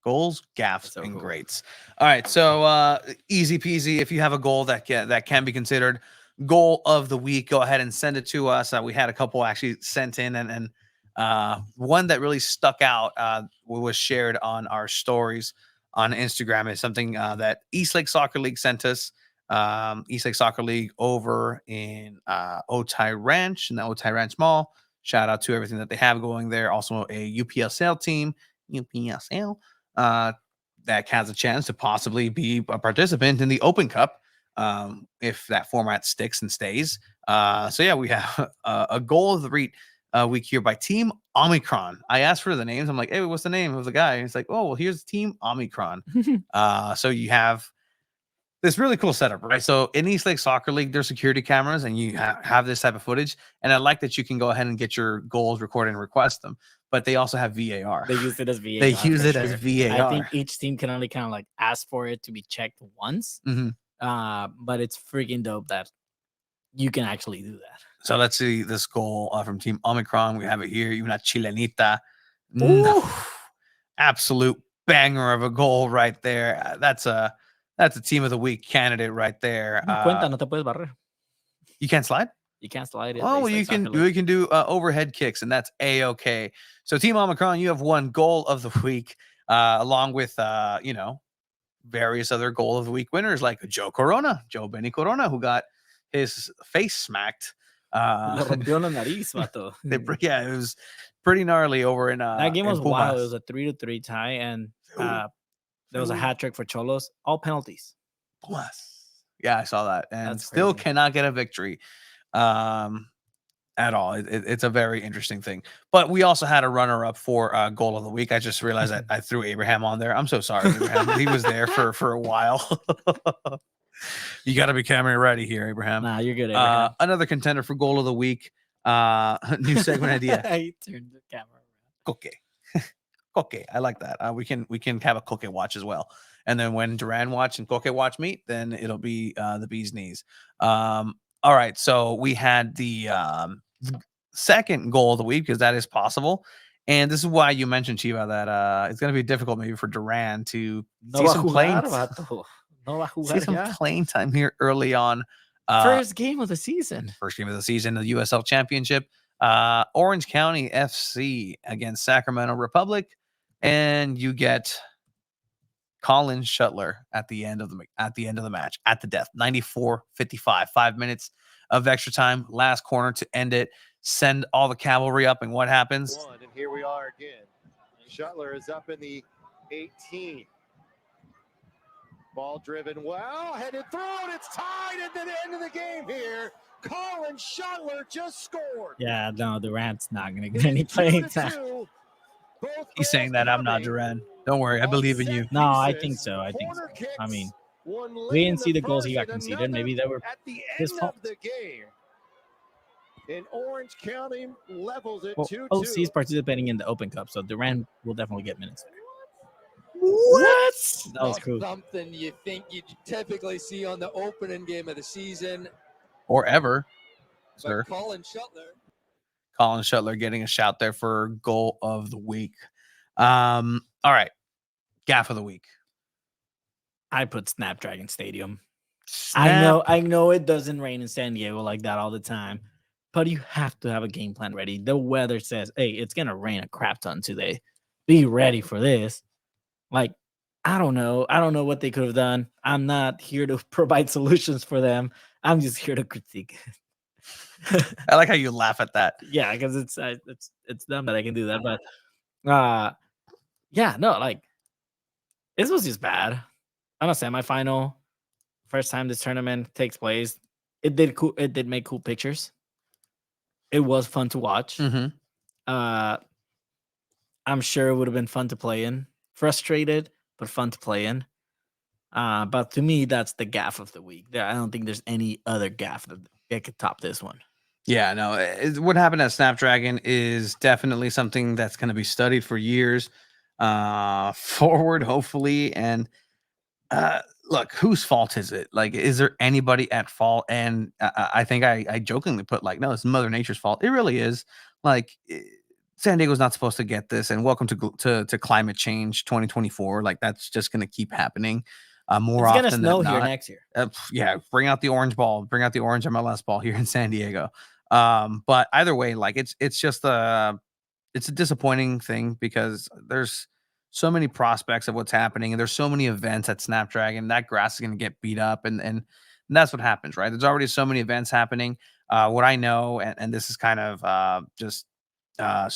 Goals, gaffes, and greats. All right, so easy peasy. If you have a goal that can be considered goal of the week, go ahead and send it to us. We had a couple actually sent in, and one that really stuck out was shared on our stories on Instagram. Is something that East Lake Soccer League sent us. East Lake Soccer League over in Otay Ranch, in the Otay Ranch Mall. Shout out to everything that they have going there. Also a UPSL team, UPSL, that has a chance to possibly be a participant in the Open Cup if that format sticks and stays. So yeah, we have a goal of the week here by Team Omicron. I asked for the names. I'm like, hey, what's the name of the guy? He's like, oh, well, here's Team Omicron. So you have this really cool setup, right? So in East Lake Soccer League, there's security cameras, and you have this type of footage. And I like that you can go ahead and get your goals recorded and request them. But they also have VAR. They use it as VAR. They use it as VAR. I think each team can only kind of like ask for it to be checked once. But it's freaking dope that you can actually do that. So let's see this goal from Team Omicron. We have it here. Una chilenita. Absolute banger of a goal right there. That's a team of the week candidate right there. No te puedes barrer. You can't slide? You can't slide it. Oh, you can do overhead kicks, and that's A-okay. So Team Omicron, you have one goal of the week, along with various other goal of the week winners like Joe Benny Corona, who got his face smacked. Lo rompió la nariz, vato. Yeah, it was pretty gnarly over in that game was wild. It was a 3-3 tie, and there was a hat trick for Cholos, all penalties. Yeah, I saw that, and that's still crazy. Cannot get a victory at all. It's a very interesting thing. But we also had a runner-up for goal of the week. I just realized that I threw Abraham on there. I'm so sorry, Abraham. He was there for a while. You got to be camera ready here, Abraham. Nah, you're good, Abraham. Another contender for goal of the week. New segment idea. I turned the camera around. Okay. Coke. I like that. We can have a Coke watch as well. And then when Duran watch and Coke watch meet, then it'll be the bee's knees. All right. So we had the second goal of the week because that is possible. And this is why you mentioned, Chiva, that it's going to be difficult maybe for Duran to No see va a some jugar, playing vato. No va a see jugar some ya. playing time here early on. First game of the season. First game of the season, the USL Championship. Orange County FC against Sacramento Republic, and you get Colin Shuttler at the end of the match at the death. 94-55, 5 minutes of extra time, last corner to end it. Send all the cavalry up, and what happens? And here we are again. Shuttler is up in the 18. Ball driven well, headed through, and it's tied at the end of the game here. Colin Shuttler just scored. Yeah, no, Durant's not going to get any playing time. He's saying that I'm not Duran. Don't worry, I believe in you. No, I think so. I think so. I mean, we didn't see the goals he got conceded. Maybe they were at the his end fault. of the game. In Orange County levels at Well, 2-2. OC is participating in the Open Cup, so Duran will definitely get minutes there. What? That was Not cool. something you think you typically see on the opening game of the season. Or ever, But sir. Colin Shuttler. Colin Shuttler getting a shout there for goal of the week. All right. Gaff of the week. I put Snapdragon Stadium. Snap. I know it doesn't rain in San Diego like that all the time, but you have to have a game plan ready. The weather says, hey, it's going to rain a crap ton today. Be ready for this. Like, I don't know. I don't know what they could have done. I'm not here to provide solutions for them. I'm just here to critique. I like how you laugh at that. Yeah, because it's dumb that I can do that. But yeah, no, like this was just bad. On a semifinal, first time this tournament takes place, it did make cool pictures. It was fun to watch. Mm-hmm. I'm sure it would have been fun to play in. Frustrated, but fun to play in. But to me, that's the gaff of the week. I don't think there's any other gaff that could top this one. Yeah, no. What happened at Snapdragon is definitely something that's going to be studied for years forward, hopefully. And look, whose fault is it? Like, is there anybody at fault? And I think I jokingly put like, no, it's Mother Nature's fault. It really is. Like, San Diego's not supposed to get this. And welcome to climate change 2024. Like, that's just going to keep happening more it's often gonna snow than here not. next year. Yeah, bring out the orange ball, bring out the orange MLS ball here in San Diego. But either way, like it's just it's a disappointing thing because there's so many prospects of what's happening, and there's so many events at Snapdragon. That grass is going to get beat up, and that's what happens, right? There's already so many events happening. What I know, and this is kind of just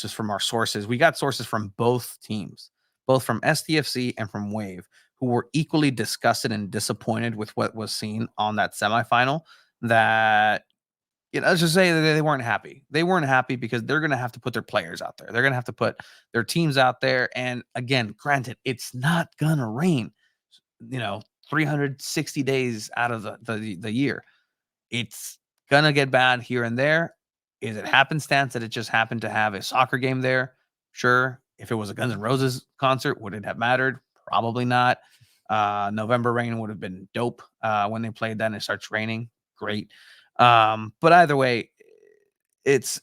from our sources, we got sources from both teams, both from SDFC and from Wave, who were equally disgusted and disappointed with what was seen on that semifinal. That, let's just say that they weren't happy. They weren't happy because they're going to have to put their players out there. They're going to have to put their teams out there. And again, granted, it's not going to rain, 360 days out of the year. It's going to get bad here and there. Is it happenstance that it just happened to have a soccer game there? Sure. If it was a Guns N' Roses concert, would it have mattered? Probably not. November rain would have been dope when they played that and it starts raining. Great. But either way, it's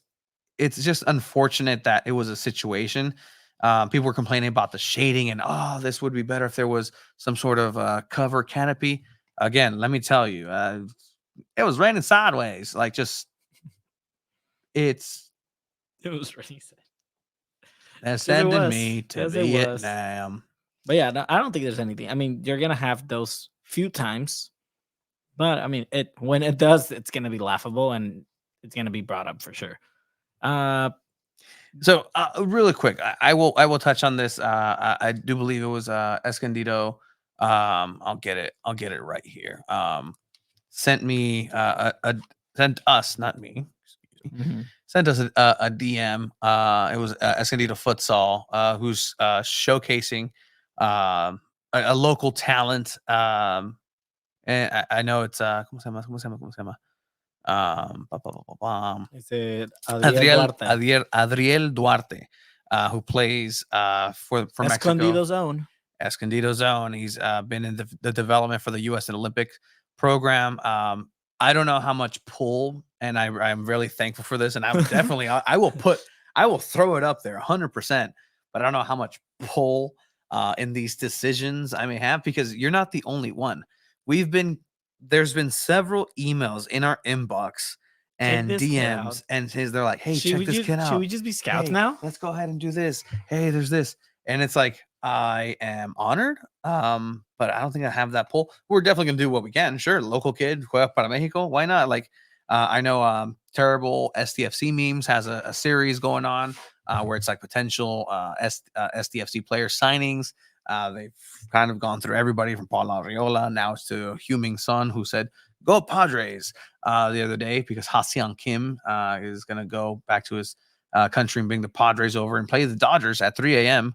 just unfortunate that it was a situation. People were complaining about the shading and, this would be better if there was some sort of cover canopy. Again, let me tell you, it was raining sideways. Like, just it was really sad. They're sending me to Yes, it was. Vietnam. But yeah, no, I don't think there's anything. I mean, you're gonna have those few times, but I mean, when it does, it's gonna be laughable and it's gonna be brought up for sure. So really quick, I will touch on this. I do believe it was Escondido. I'll get it right here. Sent me sent us, not me. Sent us a DM. It was Escondido Futsal, who's showcasing a local talent. And I know it's ¿cómo se llama? Is it Adriel Duarte. who plays for Mexico. Escondido's own. Escondido's own. He's been in the development for the U.S. Olympic program. I don't know how much pull, and I'm really thankful for this. And I'm definitely I will throw it up there 100%. But I don't know how much pull in these decisions I may have, because you're not the only one. There's been several emails in our inbox and DMs, and they're like, "Hey, check this kid out. Should we just be scouts Hey, now? Let's go ahead and do this. Hey, there's this." And it's like, I am honored, but I don't think I have that pull. We're definitely gonna do what we can. Sure, local kid, juega para Mexico. Why not? Like, I know Terrible SDFC Memes has a series going on where it's like potential SDFC player signings. They've kind of gone through everybody from Paul Arriola now to Huming Sun, who said, "Go Padres," the other day, because Ha-Seong Kim is going to go back to his country and bring the Padres over and play the Dodgers at 3 a.m.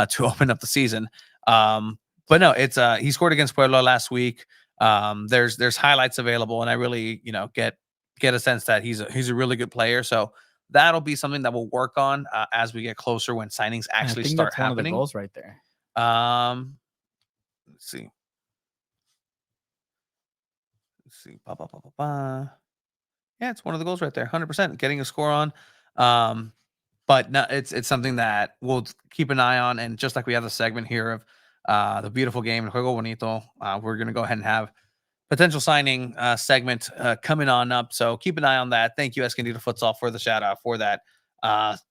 To open up the season. But no, it's he scored against Puebla last week. There's highlights available, and I really get a sense that he's a really good player. So that'll be something that we'll work on as we get closer, when signings actually start happening. One of the goals right there. Let's see. Yeah, it's one of the goals right there. 100% getting a score on. But no, it's something that we'll keep an eye on. And just like we have the segment here of the beautiful game, Juego Bonito, we're going to go ahead and have potential signing segment coming on up. So keep an eye on that. Thank you, Escondido Futsal, for the shout out for that.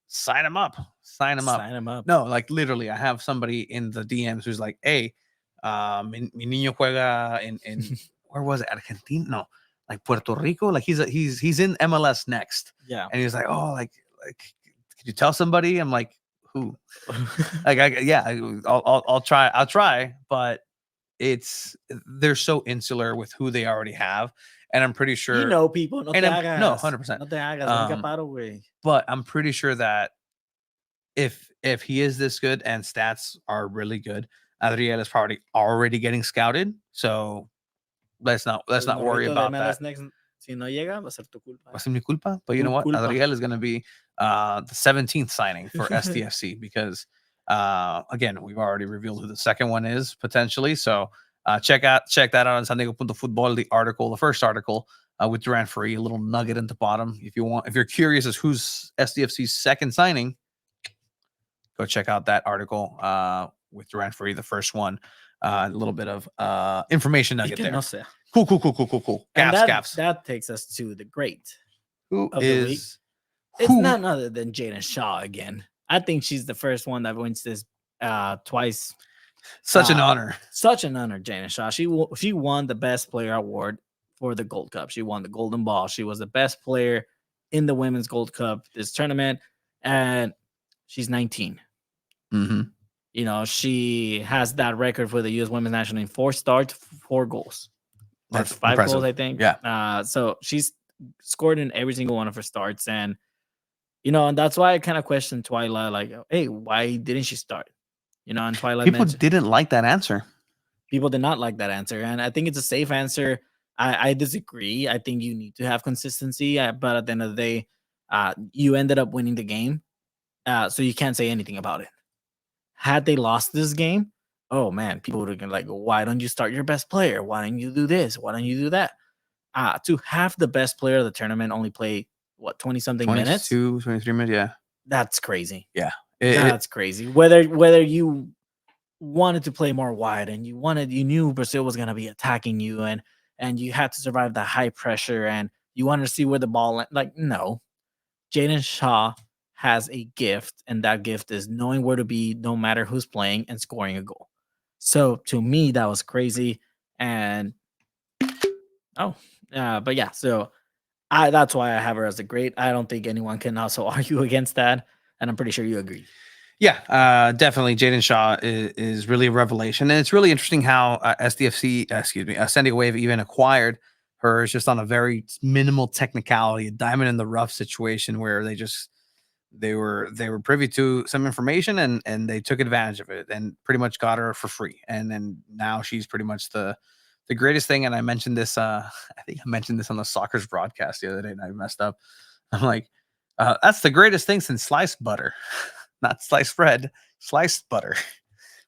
Sign him up. Sign him up. No, like literally, I have somebody in the DMs who's like, "Hey, mi niño juega in where was it? Argentina? No, like Puerto Rico. Like he's in MLS next." Yeah. And he's like, "Oh, like could you tell somebody?" I'm like, "Who?" I'll try, but they're so insular with who they already have, and I'm pretty sure people. No, 100%. No te hagas, but I'm pretty sure that if he is this good and stats are really good, Adriel is probably already getting scouted. So let's not worry about that. Next, si no llega, va a ser tu culpa. Va a ser mi culpa. But you know what? Adriel is going to be the 17th signing for SDFC because again, we've already revealed who the second one is potentially. So check that out on San Diego.Futbol, the first article with Duran free, a little nugget in the bottom. If you're curious as who's SDFC's second signing, go check out that article with Duran free, the first one. A little bit of information nugget there. No sé. Cool. Gaps. That takes us to the great who of is the week. It's none other than Jaden Shaw again. I think she's the first one that wins this twice. Such an honor. Such an honor, Jaden Shaw. She won the best player award for the Gold Cup. She won the Golden Ball. She was the best player in the Women's Gold Cup this tournament, and she's 19. Mm-hmm. You know, she has that record for the U.S. Women's National in 4 starts, 4 goals. That's 5 impressive. goals, I think. Yeah. So she's scored in every single one of her starts, and and that's why I kind of questioned Twyla, like, hey, why didn't she start? And Twyla people didn't like that answer. People did not like that answer, and I think it's a safe answer. I disagree. I think you need to have consistency, but at the end of the day, you ended up winning the game, so you can't say anything about it. Had they lost this game, oh man, people would have been like, why don't you start your best player? Why don't you do this? Why don't you do that? To have the best player of the tournament only play 20-something minutes? 23 minutes, yeah. That's crazy. Yeah. That's crazy. Whether you wanted to play more wide and you knew Brazil was gonna be attacking you and you had to survive the high pressure and you wanted to see where the ball went. Like, no. Jaden Shaw has a gift, and that gift is knowing where to be no matter who's playing and scoring a goal. So to me, that was crazy. And but yeah, so that's why I have her as a great. I don't think anyone can also argue against that, and I'm pretty sure you agree. Yeah, definitely. Jaden Shaw is really a revelation, and it's really interesting how San Diego Wave even acquired her just on a very minimal technicality, a diamond in the rough situation where they were privy to some information and they took advantage of it and pretty much got her for free. And then now she's pretty much the greatest thing. And I mentioned this, I think I mentioned this on the Soccer's broadcast the other day and I messed up. I'm like, that's the greatest thing since sliced butter. not sliced bread, sliced butter.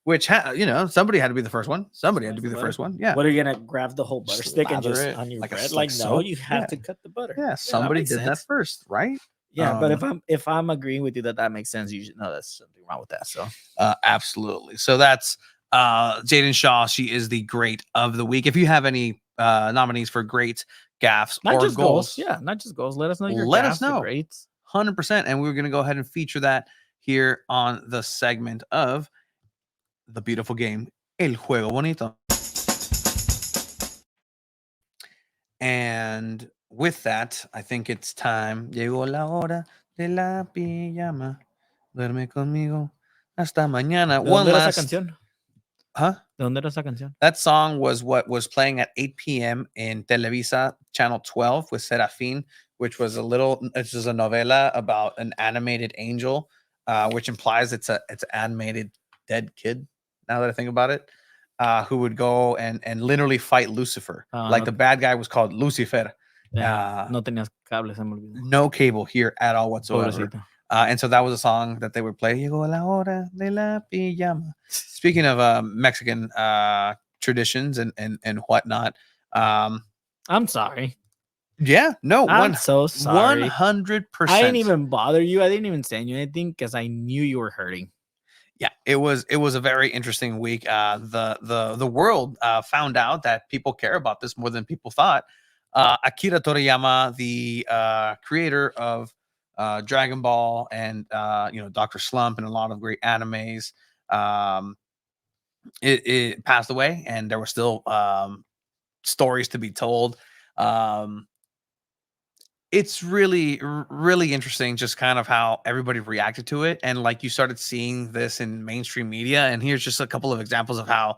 Which somebody had to be the first one. Somebody had to be the first one. Yeah. What are you gonna grab the whole butter stick and lather just it on your like bread? like No, soap. you have Yeah. to cut the butter. Yeah, that somebody makes did that sense. first, right? Yeah, but if I'm agreeing with you that makes sense, you should know there's something wrong with that. So absolutely. So that's Jaden Shaw. She is the great of the week. If you have any nominees for great gaffes not or just goals, yeah, not just goals. Let us know your let us gaffes, the know. greats. 100%. And we're going to go ahead and feature that here on the segment of the beautiful game, El Juego Bonito. And with that, I think it's time. Llegó la hora de la pijama. Duerme conmigo hasta mañana. One last canción? Huh? ¿De dónde era esa canción? That song was what was playing at 8 p.m. in Televisa Channel 12 with Serafin, which was a novela about an animated angel, which implies it's an animated dead kid. Now that I think about it, who would go and literally fight Lucifer. The bad guy was called Lucifer. No tenías cable, se me olvidó. No cable here at all whatsoever. Pobrecito. And so that was a song that they would play. Llegó la hora de la pijama. Speaking of Mexican traditions and whatnot. I'm sorry. Yeah, no, I'm so sorry. 100%. I didn't even bother you. I didn't even send you anything because I knew you were hurting. Yeah, it was a very interesting week. The world found out that people care about this more than people thought. Akira Toriyama, the creator of Dragon Ball and Dr. Slump and a lot of great animes, it passed away, and there were still stories to be told. It's really, really interesting just kind of how everybody reacted to it. And like you started seeing this in mainstream media. And here's just a couple of examples of how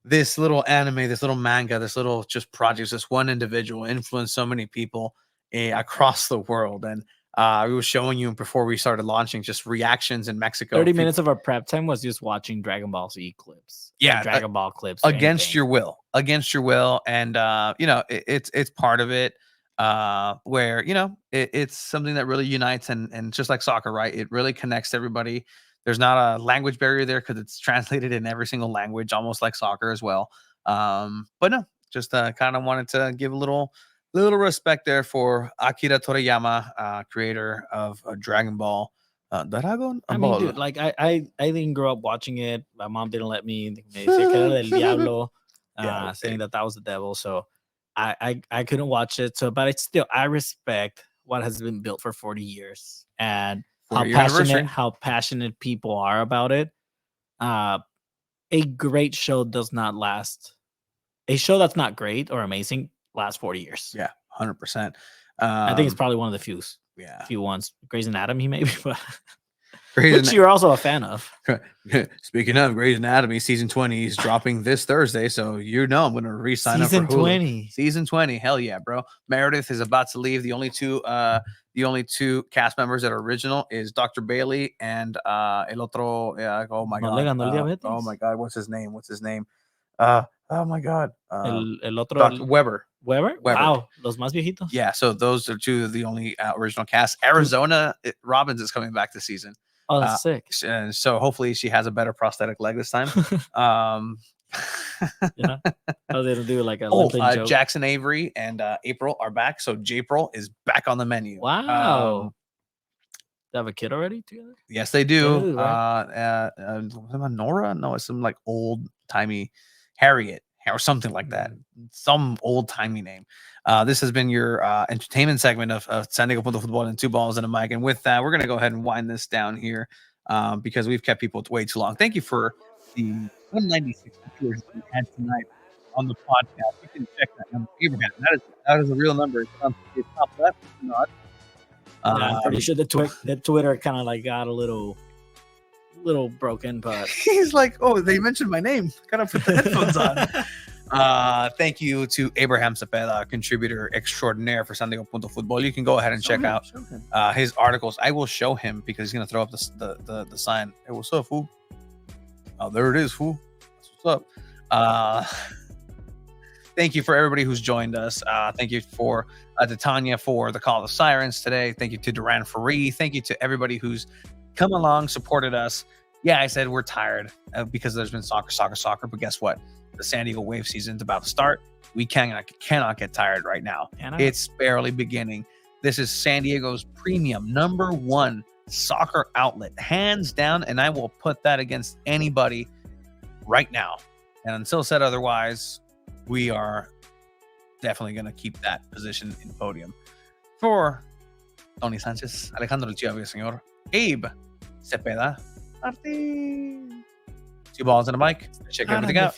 this little anime, this little manga, this little just project, this one individual influenced so many people across the world. And we were showing you before we started launching just reactions in Mexico. 30 minutes of our prep time was just watching Dragon Ball Z clips. Yeah. Dragon Ball clips. Against your will. And, it's part of it. Where it's something that really unites and just like soccer, right? It really connects everybody. There's not a language barrier there because it's translated in every single language, almost like soccer as well. But no, just kind of wanted to give a little respect there for Akira Toriyama, creator of Dragon Ball. Dragon I Ball. mean, dude, like I didn't grow up watching it. My mom didn't let me. Me decía que era del diablo, saying that was the devil. So I couldn't watch it. So, but I respect what has been built for 40 years and how passionate people are about it. A great show does not last. A show that's not great or amazing lasts 40 years. Yeah, 100%. I think it's probably one of the few ones. Grey's Anatomy, maybe, but which you're also a fan of. Speaking of Grey's Anatomy, season 20 is dropping this Thursday, so I'm going to re-sign up for Hulu. 20. Season 20, hell yeah, bro. Meredith is about to leave. The only two cast members that are original is Dr. Bailey and el otro. Oh my god. Oh my god, what's his name? Oh my god. El otro. Dr. Weber. Wow, los más viejitos. Yeah, so those are two of the only original cast. Arizona Robbins is coming back this season. Oh, that's sick. And so hopefully she has a better prosthetic leg this time. They'll do like a joke. Jackson Avery and April are back. So J-April is back on the menu. Wow. They have a kid already together? Yes, they do. Right? Nora? No, it's some like old timey Harriet or something like that. Some old timey name. This has been your entertainment segment of San Diego Punto Football and Two Balls and a Mic. And with that, we're going to go ahead and wind this down here because we've kept people way too long. Thank you for the 196 viewers we had tonight on the podcast. You can check that number. Abraham, that is a real number. It's on the top left. It's not. I'm pretty sure the Twitter kind of like got a little broken, but he's like, oh, they mentioned my name. Gotta put the headphones on. Thank you to Abraham Cepeda, contributor extraordinaire for San Diego Punto Football. You can go ahead and check out his articles. I will show him because he's gonna throw up the sign. Hey, what's up, fool? Oh, there it is, fool. That's what's up. Thank you for everybody who's joined us. Thank you for to Tanya for the Call of the Sirens today. Thank you to Duran Faree. Thank you to everybody who's come along, supported us. Yeah, I said we're tired because there's been soccer, but guess what? The San Diego Wave season's about to start. We cannot get tired right now. It's barely beginning. This is San Diego's premium #1 soccer outlet, hands down, and I will put that against anybody right now. And until said otherwise, we are definitely going to keep that position in podium. For Tony Sanchez, Alejandro El Chivo Señor, Abe Cepeda, Martin. 2 balls and a mic. Check everything out.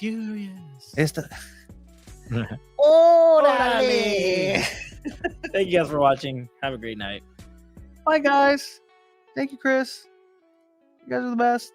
Órale. Thank you guys for watching. Have a great night. Bye, guys. Thank you, Chris. You guys are the best.